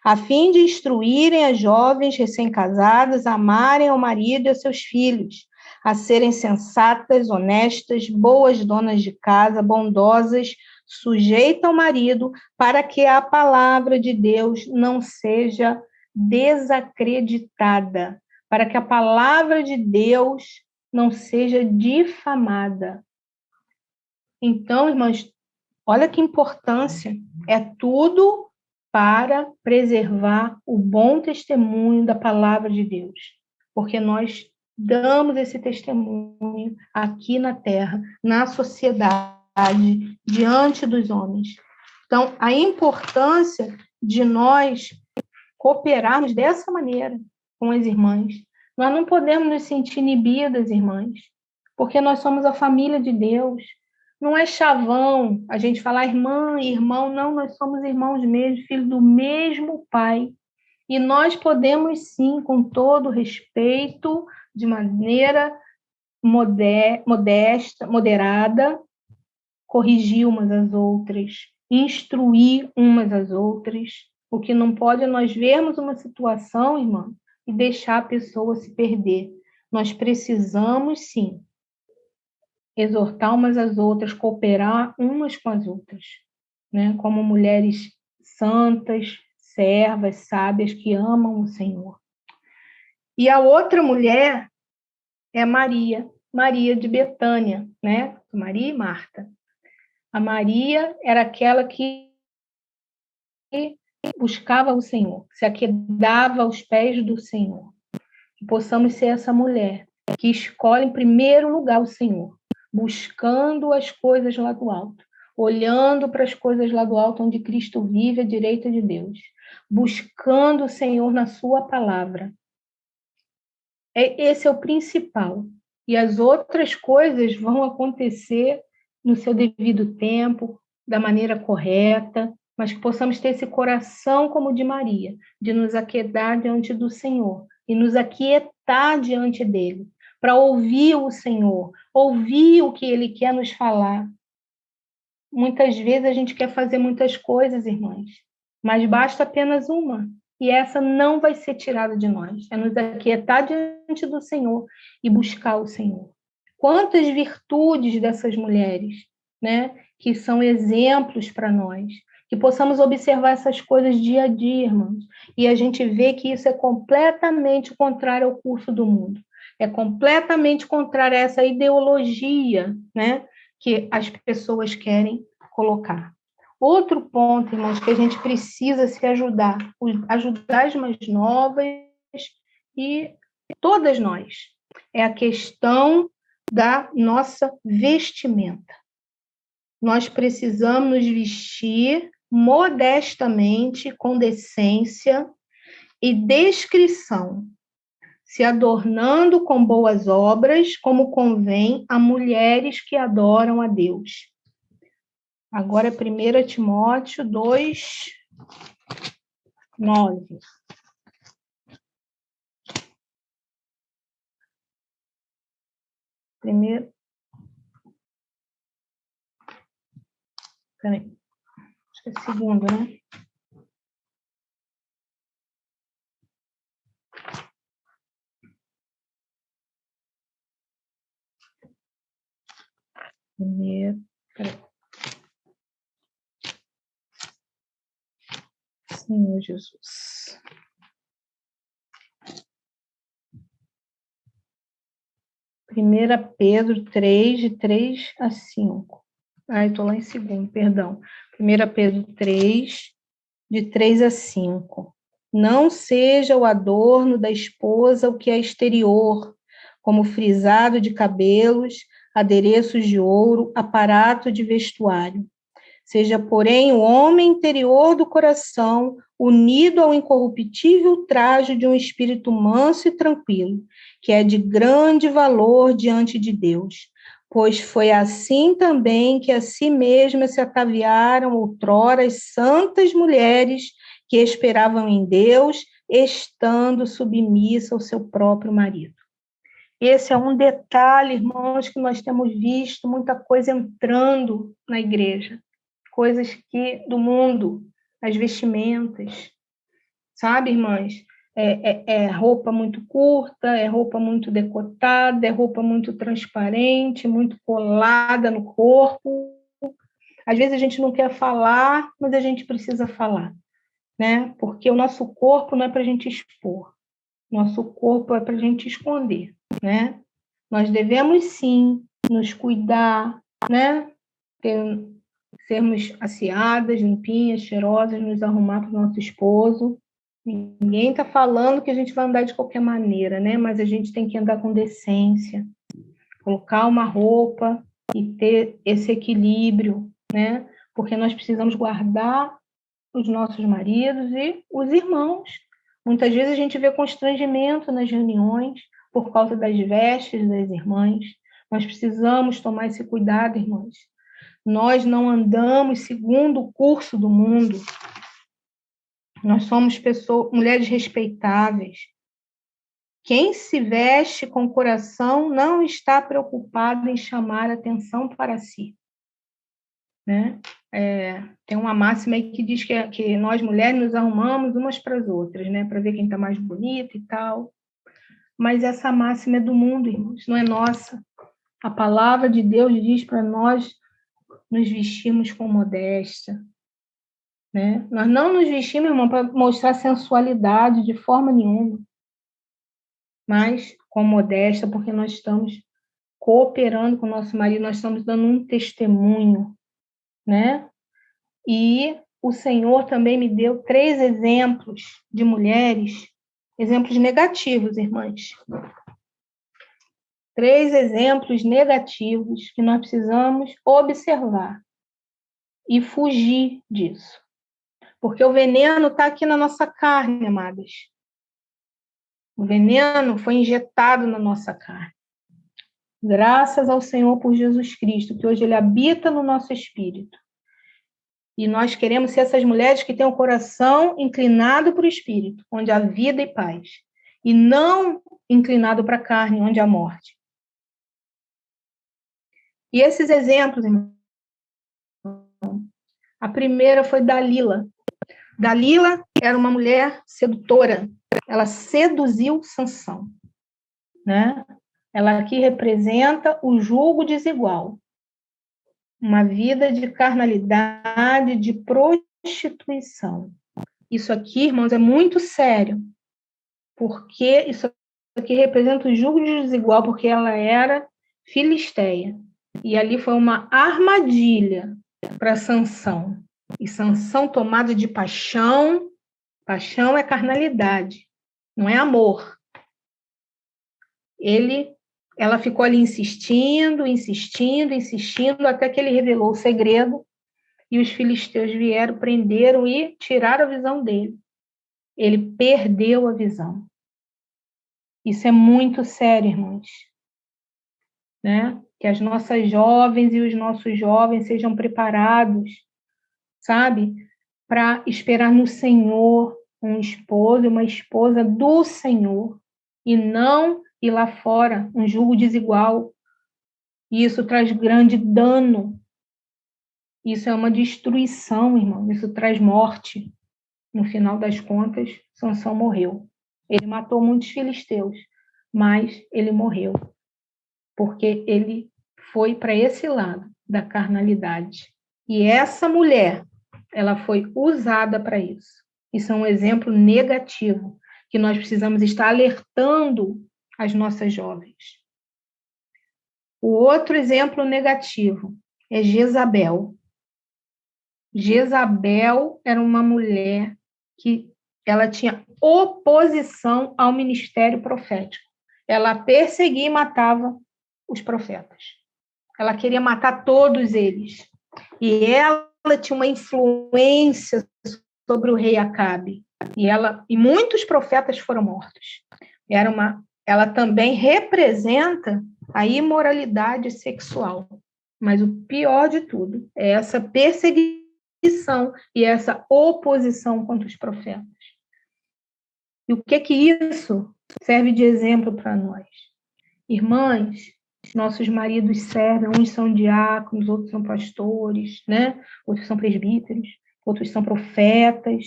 a fim de instruírem as jovens recém-casadas a amarem ao marido e a seus filhos, a serem sensatas, honestas, boas donas de casa, bondosas, sujeitas ao marido, para que a palavra de Deus não seja desacreditada, para que a palavra de Deus não seja difamada. Então, irmãs, olha que importância, é tudo para preservar o bom testemunho da palavra de Deus, porque nós damos esse testemunho aqui na terra, na sociedade, diante dos homens. Então, a importância de nós cooperarmos dessa maneira com as irmãs. Nós não podemos nos sentir inibidas, irmãs, porque nós somos a família de Deus. Não é chavão a gente falar irmã e irmão, não, nós somos irmãos mesmo, filhos do mesmo Pai. E nós podemos sim, com todo respeito, de maneira modesta, moderada, corrigir umas às outras, instruir umas às outras. O que não pode é nós vermos uma situação, irmã, e deixar a pessoa se perder. Nós precisamos, sim, exortar umas às outras, cooperar umas com as outras, né? Como mulheres santas, servas, sábias, que amam o Senhor. E a outra mulher é Maria, Maria de Betânia, né? Maria e Marta. A Maria era aquela que buscava o Senhor, se aquedava aos pés do Senhor. Que possamos ser essa mulher que escolhe em primeiro lugar o Senhor, buscando as coisas lá do alto, olhando para as coisas lá do alto onde Cristo vive à direita de Deus, buscando o Senhor na sua palavra. Esse é o principal. E as outras coisas vão acontecer no seu devido tempo, da maneira correta, mas que possamos ter esse coração como o de Maria, de nos aquietar diante do Senhor e nos aquietar diante dele, para ouvir o Senhor, ouvir o que ele quer nos falar. Muitas vezes a gente quer fazer muitas coisas, irmãs, mas basta apenas uma, e essa não vai ser tirada de nós. É nos aquietar diante do Senhor e buscar o Senhor. Quantas virtudes dessas mulheres, né, que são exemplos para nós, que possamos observar essas coisas dia a dia, irmãos, e a gente vê que isso é completamente contrário ao curso do mundo. É completamente contrário a essa ideologia, né, que as pessoas querem colocar. Outro ponto, irmãos, que a gente precisa se ajudar as mais novas e todas nós, é a questão da nossa vestimenta. Nós precisamos nos vestir modestamente, com decência e discrição, se adornando com boas obras, como convém a mulheres que adoram a Deus. Agora, 1 Timóteo 2, 9. Primeiro. Peraí. Acho que é segundo, né? Primeiro. Peraí. Senhor Jesus. 1 Pedro 3, de 3 a 5. Ah, estou lá em segundo, perdão. 1 Pedro 3, de 3 a 5. Não seja o adorno da esposa o que é exterior, como frisado de cabelos, adereços de ouro, aparato de vestuário. Seja, porém, o homem interior do coração, unido ao incorruptível traje de um espírito manso e tranquilo, que é de grande valor diante de Deus. Pois foi assim também que a si mesmas se ataviaram outrora as santas mulheres que esperavam em Deus, estando submissa ao seu próprio marido. Esse é um detalhe, irmãos, que nós temos visto muita coisa entrando na igreja. Coisas que do mundo, as vestimentas, sabe, irmãs? É roupa muito curta, é roupa muito decotada, é roupa muito transparente, muito colada no corpo. Às vezes a gente não quer falar, mas a gente precisa falar, né? Porque o nosso corpo não é para a gente expor, nosso corpo é para a gente esconder, né? Nós devemos sim nos cuidar, né? Sermos asseadas, limpinhas, cheirosas, nos arrumar para o nosso esposo. Ninguém está falando que a gente vai andar de qualquer maneira, né? Mas a gente tem que andar com decência, colocar uma roupa e ter esse equilíbrio, né? Porque nós precisamos guardar os nossos maridos e os irmãos. Muitas vezes a gente vê constrangimento nas reuniões por causa das vestes das irmãs. Nós precisamos tomar esse cuidado, irmãs. Nós não andamos segundo o curso do mundo. Nós somos mulheres respeitáveis. Quem se veste com o coração não está preocupado em chamar atenção para si. Né? Tem uma máxima aí que diz que nós mulheres nos arrumamos umas para as outras, né? Para ver quem está mais bonita e tal. Mas essa máxima é do mundo, irmãos, não é nossa. A palavra de Deus diz para nós nos vestirmos com modéstia, né? Nós não nos vestimos, irmão, para mostrar sensualidade de forma nenhuma, mas com modéstia, porque nós estamos cooperando com o nosso marido, nós estamos dando um testemunho, né? E o Senhor também me deu 3 exemplos de mulheres, exemplos negativos, irmãs. 3 exemplos negativos que nós precisamos observar e fugir disso. Porque o veneno está aqui na nossa carne, amadas. O veneno foi injetado na nossa carne. Graças ao Senhor por Jesus Cristo, que hoje Ele habita no nosso espírito. E nós queremos ser essas mulheres que têm o coração inclinado para o espírito, onde há vida e paz, e não inclinado para a carne, onde há morte. E esses exemplos, irmão, a primeira foi Dalila. Dalila era uma mulher sedutora. Ela seduziu Sansão, né? Ela aqui representa o jugo desigual. Uma vida de carnalidade, de prostituição. Isso aqui, irmãos, é muito sério, porque isso aqui representa o jugo desigual, porque ela era filisteia. E ali foi uma armadilha para Sansão. E Sansão, tomado de paixão, paixão é carnalidade, não é amor. Ela ficou ali insistindo, insistindo, insistindo, até que ele revelou o segredo, e os filisteus vieram, prenderam e tiraram a visão dele. Ele perdeu a visão. Isso é muito sério, irmãos. Né? Que as nossas jovens e os nossos jovens sejam preparados, sabe? Para esperar no Senhor um esposo e uma esposa do Senhor, e não ir lá fora, um jugo desigual. E isso traz grande dano. Isso é uma destruição, irmão. Isso traz morte. No final das contas, Sansão morreu. Ele matou muitos filisteus, mas ele morreu, porque ele foi para esse lado da carnalidade. E essa mulher, ela foi usada para isso. Isso é um exemplo negativo, que nós precisamos estar alertando as nossas jovens. O outro exemplo negativo é Jezabel. Jezabel era uma mulher que ela tinha oposição ao ministério profético. Ela perseguia e matava os profetas. Ela queria matar todos eles. E ela tinha uma influência sobre o rei Acabe. E muitos profetas foram mortos. Ela também representa a imoralidade sexual. Mas o pior de tudo é essa perseguição e essa oposição contra os profetas. E o que isso serve de exemplo para nós? Irmãs, nossos maridos servem, uns são diáconos, outros são pastores, né? Outros são presbíteros, outros são profetas,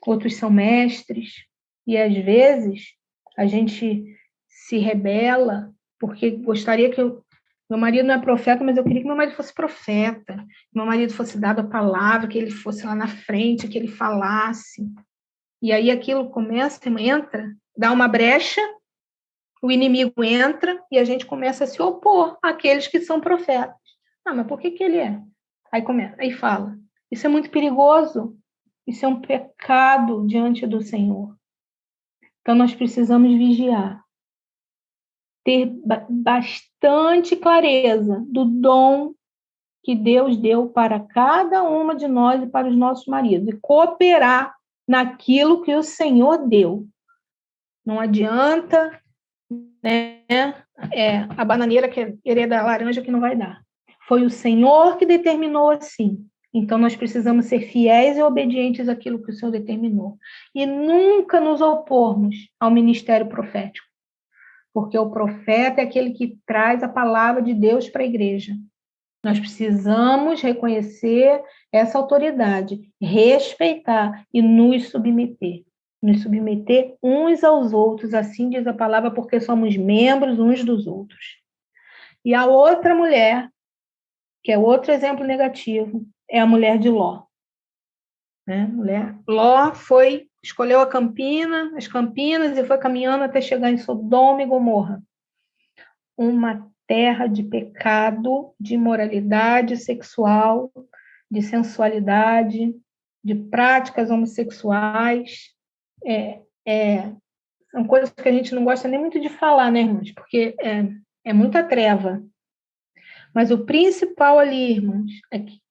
outros são mestres. E às vezes a gente se rebela porque gostaria que meu marido não é profeta, mas eu queria que meu marido fosse profeta, que meu marido fosse dado a palavra, que ele fosse lá na frente, que ele falasse. E aí aquilo começa, entra, dá uma brecha, o inimigo entra e a gente começa a se opor àqueles que são profetas. Ah, mas por que ele é? Aí fala. Isso é muito perigoso. Isso é um pecado diante do Senhor. Então nós precisamos vigiar. Ter bastante clareza do dom que Deus deu para cada uma de nós e para os nossos maridos. E cooperar naquilo que o Senhor deu. Não adianta, né? A bananeira querer dar laranja que não vai dar. Foi o Senhor que determinou assim. Então, nós precisamos ser fiéis e obedientes àquilo que o Senhor determinou. E nunca nos opormos ao ministério profético. Porque o profeta é aquele que traz a palavra de Deus para a igreja. Nós precisamos reconhecer essa autoridade, respeitar e nos submeter. Nos submeter uns aos outros, assim diz a palavra, porque somos membros uns dos outros. E a outra mulher, que é outro exemplo negativo, é a mulher de Ló. Né? Ló escolheu as Campinas, e foi caminhando até chegar em Sodoma e Gomorra. Uma terra de pecado, de imoralidade sexual, de sensualidade, de práticas homossexuais. São coisas que a gente não gosta nem muito de falar, né, irmãos? Porque é muita treva. Mas o principal ali, irmãos, é que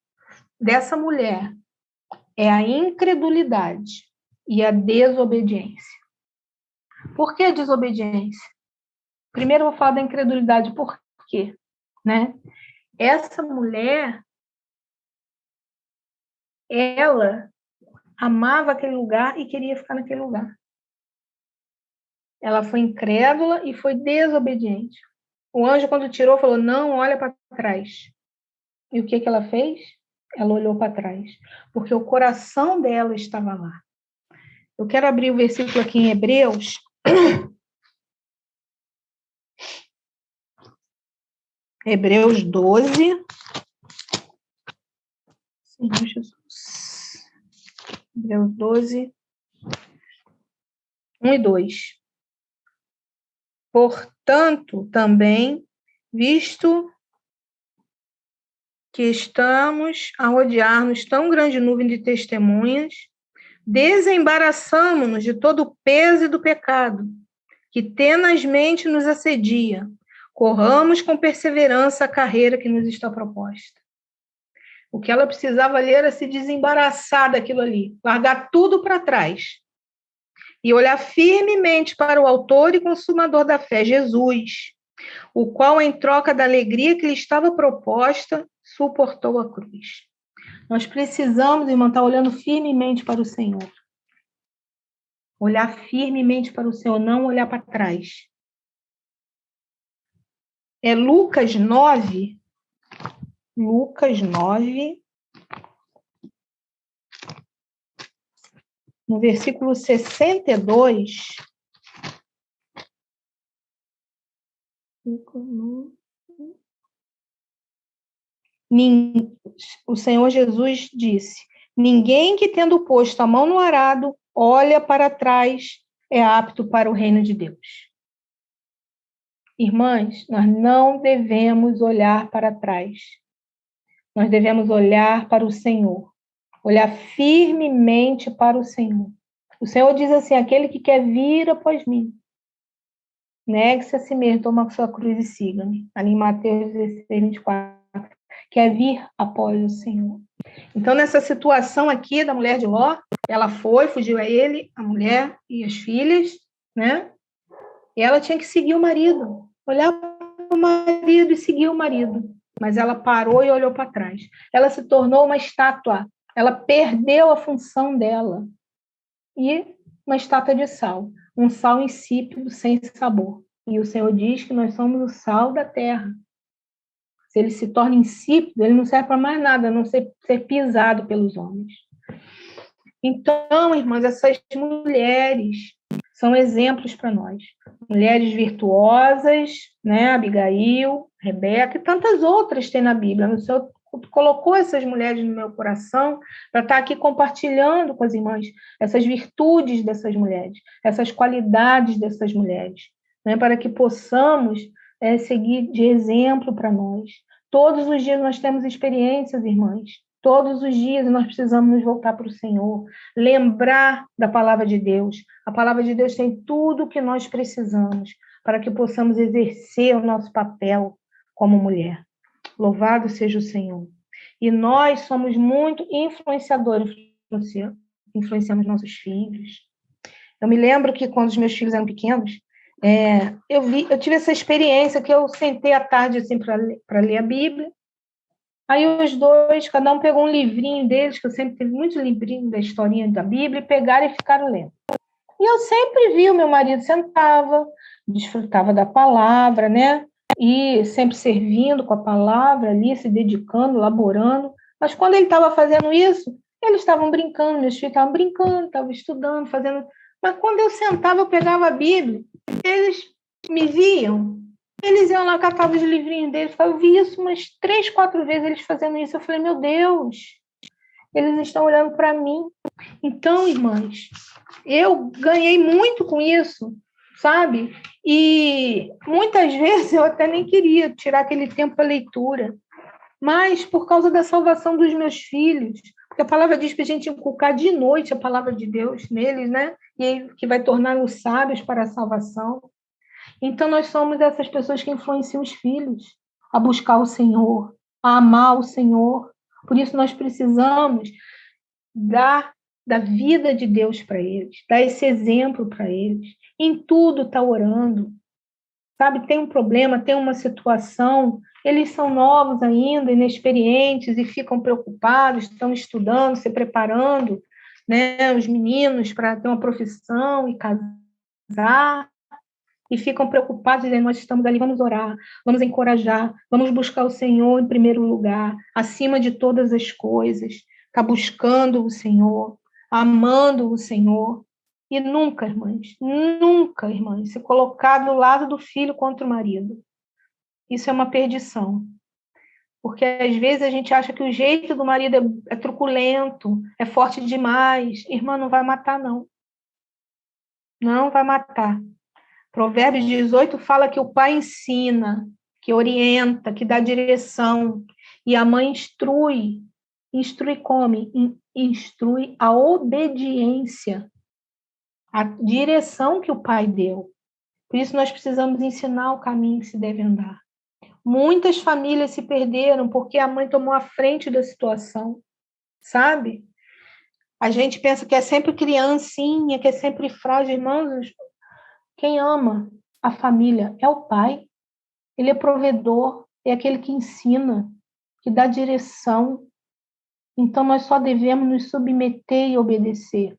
dessa mulher é a incredulidade e a desobediência. Por que a desobediência? Primeiro eu vou falar da incredulidade. Por quê? Né? Essa mulher, ela amava aquele lugar e queria ficar naquele lugar. Ela foi incrédula e foi desobediente. O anjo, quando tirou, falou, não olha para trás. E o que ela fez? Ela olhou para trás, porque o coração dela estava lá. Eu quero abrir o versículo aqui em Hebreus. Hebreus 12. Senhor Jesus. Hebreus 12, 1 e 2. Portanto, também, visto que estamos a rodear-nos tão grande nuvem de testemunhas, desembaraçamo-nos de todo o peso e do pecado, que tenazmente nos assedia. Corramos com perseverança a carreira que nos está proposta. O que ela precisava ali era se desembaraçar daquilo ali, largar tudo para trás e olhar firmemente para o autor e consumador da fé, Jesus, o qual, em troca da alegria que lhe estava proposta, suportou a cruz. Nós precisamos, irmão, estar olhando firmemente para o Senhor. Olhar firmemente para o Senhor, não olhar para trás. É Lucas 9, no versículo 62. O Senhor Jesus disse, ninguém que tendo posto a mão no arado, olha para trás, é apto para o reino de Deus. Irmãs, nós não devemos olhar para trás. Nós devemos olhar para o Senhor. Olhar firmemente para o Senhor. O Senhor diz assim, aquele que quer vir após mim, negue-se a si mesmo, toma a sua cruz e siga-me. Ali em Mateus 16, 24. Quer vir após o Senhor. Então, nessa situação aqui da mulher de Ló, ela foi, fugiu a ele, a mulher e as filhas, né? E ela tinha que seguir o marido, olhar para o marido e seguir o marido. Mas ela parou e olhou para trás. Ela se tornou uma estátua. Ela perdeu a função dela. E uma estátua de sal. Um sal insípido, sem sabor. E o Senhor diz que nós somos o sal da terra. Se ele se torna insípido, ele não serve para mais nada, a não ser pisado pelos homens. Então, irmãs, essas mulheres são exemplos para nós. Mulheres virtuosas, né? Abigail, Rebeca e tantas outras tem na Bíblia. O Senhor colocou essas mulheres no meu coração para estar aqui compartilhando com as irmãs essas virtudes dessas mulheres, essas qualidades dessas mulheres, né? Para que possamos seguir de exemplo para nós. Todos os dias nós temos experiências, irmãs. Todos os dias nós precisamos nos voltar para o Senhor, lembrar da palavra de Deus. A palavra de Deus tem tudo o que nós precisamos para que possamos exercer o nosso papel como mulher. Louvado seja o Senhor. E nós somos muito influenciadores, influenciamos nossos filhos. Eu me lembro que quando os meus filhos eram pequenos, eu tive essa experiência que eu sentei à tarde assim, para ler a Bíblia. Aí os dois, cada um pegou um livrinho deles, que eu sempre tive muitos livrinhos da historinha da Bíblia, e pegaram e ficaram lendo. E eu sempre vi o meu marido sentava, desfrutava da palavra, né? E sempre servindo com a palavra ali, se dedicando, laborando. Mas quando ele estava fazendo isso, eles estavam brincando, meus filhos estavam brincando, estavam estudando, fazendo... Mas quando eu sentava, eu pegava a Bíblia, eles me viam, eles iam lá, catavam os livrinhos deles. Eu vi isso umas 3, 4 vezes eles fazendo isso. Eu falei, meu Deus, eles estão olhando para mim. Então, irmãs, eu ganhei muito com isso, sabe? E muitas vezes eu até nem queria tirar aquele tempo para leitura, mas por causa da salvação dos meus filhos, porque a palavra diz para a gente inculcar de noite a palavra de Deus neles, né? E que vai torná-los sábios para a salvação. Então, nós somos essas pessoas que influenciam os filhos a buscar o Senhor, a amar o Senhor. Por isso, nós precisamos dar da vida de Deus para eles, dar esse exemplo para eles. Em tudo está orando, sabe, tem um problema, tem uma situação, eles são novos ainda, inexperientes, e ficam preocupados, estão estudando, se preparando, né, os meninos para ter uma profissão e casar, e ficam preocupados, dizendo, nós estamos ali, vamos orar, vamos encorajar, vamos buscar o Senhor em primeiro lugar, acima de todas as coisas, está buscando o Senhor, amando o Senhor, e nunca, irmãs, se colocar do lado do filho contra o marido. Isso é uma perdição. Porque às vezes a gente acha que o jeito do marido é truculento, é forte demais. Irmã, não vai matar, não. Não vai matar. Provérbios 18 fala que o pai ensina, que orienta, que dá direção. E a mãe instrui. Instrui como? Instrui a obediência, a direção que o pai deu. Por isso nós precisamos ensinar o caminho que se deve andar. Muitas famílias se perderam porque a mãe tomou a frente da situação, sabe? A gente pensa que é sempre criancinha, que é sempre frágil. Irmãos, quem ama a família é o pai. Ele é provedor, é aquele que ensina, que dá direção. Então, nós só devemos nos submeter e obedecer.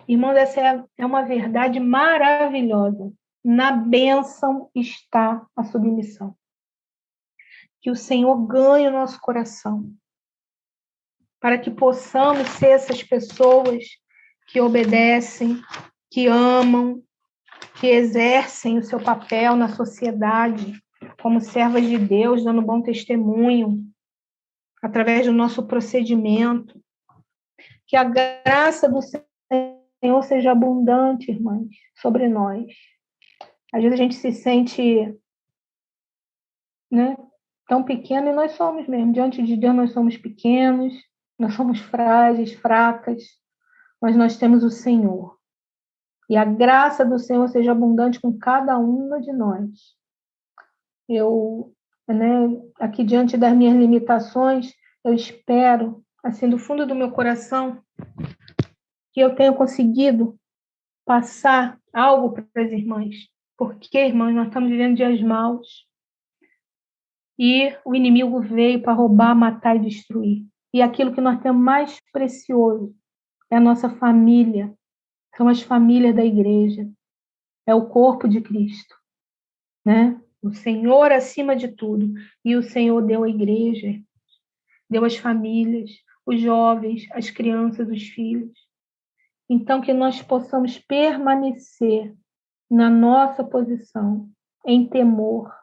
Irmãos, essa é uma verdade maravilhosa. Na bênção está a submissão. Que o Senhor ganhe o nosso coração, para que possamos ser essas pessoas que obedecem, que amam, que exercem o seu papel na sociedade, como servas de Deus, dando bom testemunho, através do nosso procedimento. Que a graça do Senhor seja abundante, irmãs, sobre nós. Às vezes a gente se sente, né, tão pequeno, e nós somos mesmo. Diante de Deus nós somos pequenos, nós somos frágeis, fracas, mas nós temos o Senhor. E a graça do Senhor seja abundante com cada uma de nós. Eu, né, aqui diante das minhas limitações, eu espero, assim, do fundo do meu coração, que eu tenha conseguido passar algo para as irmãs. Porque, irmãs, nós estamos vivendo dias maus. E o inimigo veio para roubar, matar e destruir. E aquilo que nós temos mais precioso é a nossa família. São as famílias da igreja. É o corpo de Cristo, né? O Senhor acima de tudo. E o Senhor deu a igreja, deu as famílias, os jovens, as crianças, os filhos. Então, que nós possamos permanecer na nossa posição, em temor.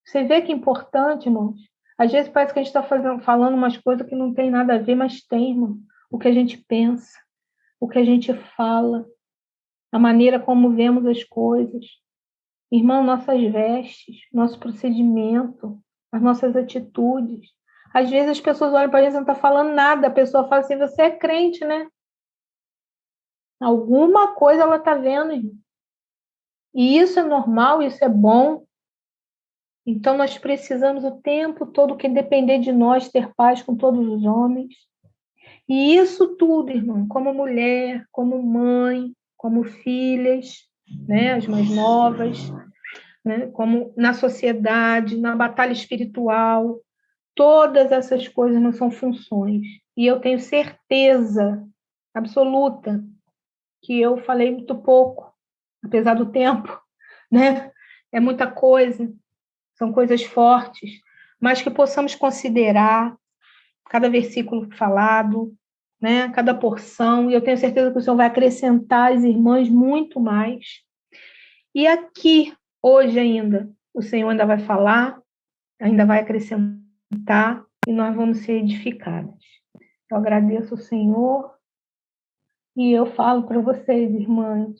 Você vê que é importante, irmãos? Às vezes parece que a gente está falando umas coisas que não tem nada a ver, mas tem, irmão. O que a gente pensa, o que a gente fala, a maneira como vemos as coisas. Irmão, nossas vestes, nosso procedimento, as nossas atitudes. Às vezes as pessoas olham para a gente e não estão falando nada. A pessoa fala assim, você é crente, né? Alguma coisa ela está vendo, irmão. E isso é normal, isso é bom. Então nós precisamos o tempo todo que depender de nós ter paz com todos os homens. E isso tudo, irmão, como mulher, como mãe, como filhas, né, as mais novas, né, como na sociedade, na batalha espiritual, todas essas coisas não são funções. E eu tenho certeza absoluta que eu falei muito pouco, apesar do tempo, né? É muita coisa, são coisas fortes, mas que possamos considerar cada versículo falado, né? Cada porção, e eu tenho certeza que o Senhor vai acrescentar às irmãs muito mais. E aqui, hoje ainda, o Senhor ainda vai falar, ainda vai acrescentar, e nós vamos ser edificadas. Eu agradeço o Senhor, e eu falo para vocês, irmãs,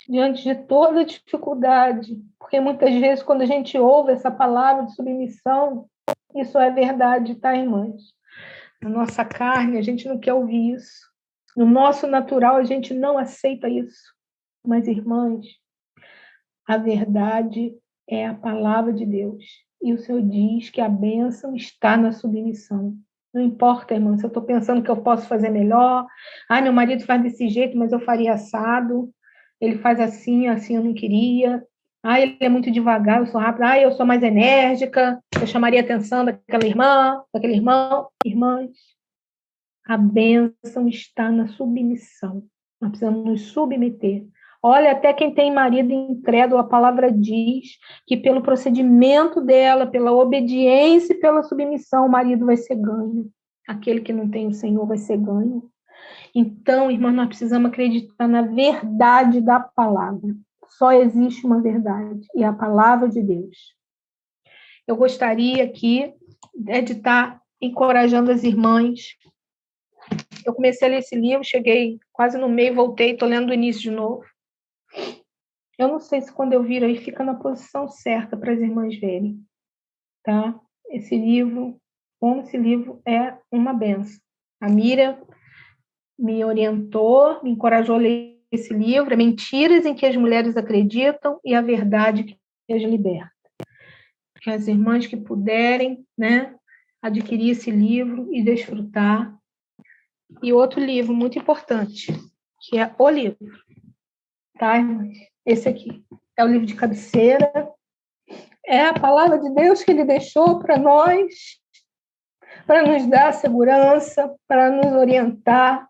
diante de toda dificuldade, porque muitas vezes quando a gente ouve essa palavra de submissão, isso é verdade, tá, irmãs? Na nossa carne, a gente não quer ouvir isso. No nosso natural, a gente não aceita isso. Mas, irmãs, a verdade é a palavra de Deus. E o Senhor diz que a bênção está na submissão. Não importa, irmão, se eu estou pensando que eu posso fazer melhor. Ah, meu marido faz desse jeito, mas eu faria assado. Ele faz assim, assim eu não queria. Ele é muito devagar, eu sou rápida. Eu sou mais enérgica, eu chamaria a atenção daquela irmã, daquele irmão. Irmãs, a bênção está na submissão. Nós precisamos nos submeter. Olha, até quem tem marido incrédulo, a palavra diz que pelo procedimento dela, pela obediência e pela submissão, o marido vai ser ganho. Aquele que não tem o Senhor vai ser ganho. Então, irmãos, nós precisamos acreditar na verdade da palavra. Só existe uma verdade, e é a palavra de Deus. Eu gostaria aqui de estar encorajando as irmãs. Eu comecei a ler esse livro, cheguei quase no meio, voltei, estou lendo do início de novo. Eu não sei se quando eu vir aí fica na posição certa para as irmãs verem, tá? Esse livro é uma benção. A Mira me orientou, me encorajou a ler esse livro, é Mentiras em que as Mulheres Acreditam e a Verdade que as Liberta. Que as irmãs que puderem, né, adquirir esse livro e desfrutar. E outro livro muito importante, que é o livro, tá, irmãs? Esse aqui é o livro de cabeceira, é a palavra de Deus que ele deixou para nós, para nos dar segurança, para nos orientar,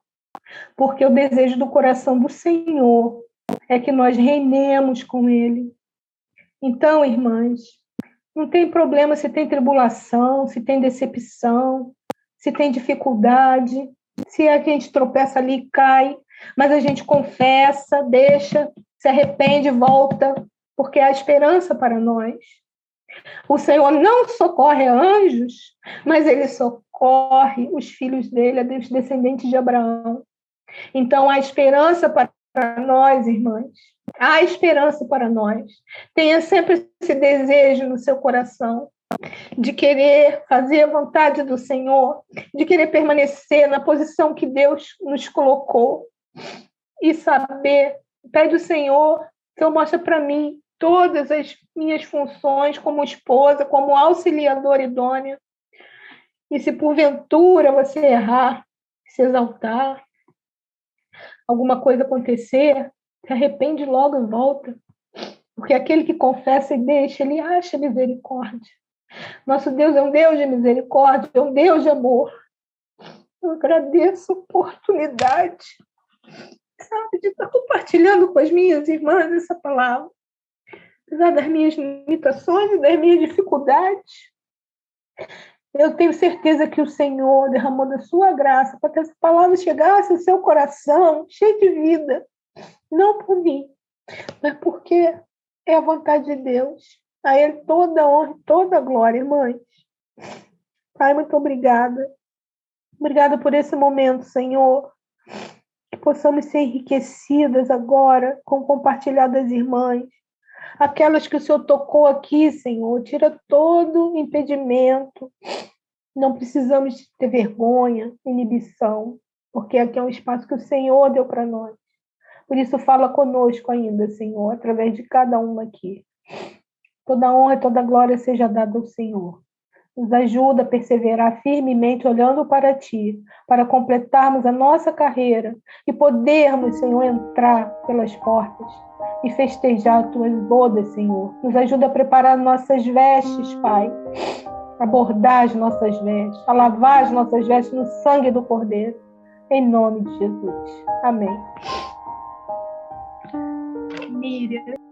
porque o desejo do coração do Senhor é que nós reinemos com ele. Então, irmãs, não tem problema se tem tribulação, se tem decepção, se tem dificuldade, se a gente tropeça ali e cai, mas a gente confessa, deixa, se arrepende, volta, porque há esperança para nós. O Senhor não socorre anjos, mas ele socorre os filhos dele, os descendentes de Abraão. Então, há esperança para nós, irmãs. Há esperança para nós. Tenha sempre esse desejo no seu coração de querer fazer a vontade do Senhor, de querer permanecer na posição que Deus nos colocou e saber, pede ao Senhor, Senhor, mostra para mim todas as minhas funções como esposa, como auxiliadora idônea. E se porventura você errar, se exaltar, alguma coisa acontecer, se arrepende logo e volta. Porque aquele que confessa e deixa, ele acha misericórdia. Nosso Deus é um Deus de misericórdia, é um Deus de amor. Eu agradeço a oportunidade, sabe, de estar compartilhando com as minhas irmãs essa palavra. Apesar das minhas limitações e das minhas dificuldades, eu tenho certeza que o Senhor derramou da sua graça para que essa palavra chegasse ao seu coração, cheio de vida. Não por mim, mas porque é a vontade de Deus. A Ele toda a honra e toda a glória, irmãs. Pai, muito obrigada. Obrigada por esse momento, Senhor. Que possamos ser enriquecidas agora com o compartilhar das irmãs. Aquelas que o Senhor tocou aqui, Senhor, tira todo impedimento. Não precisamos ter vergonha, inibição, porque aqui é um espaço que o Senhor deu para nós. Por isso, fala conosco ainda, Senhor, através de cada uma aqui. Toda honra e toda glória seja dada ao Senhor. Nos ajuda a perseverar firmemente olhando para Ti, para completarmos a nossa carreira e podermos, Senhor, entrar pelas portas e festejar as Tuas bodas, Senhor. Nos ajuda a preparar nossas vestes, Pai, a bordar as nossas vestes, a lavar as nossas vestes no sangue do Cordeiro. Em nome de Jesus. Amém. Miriam.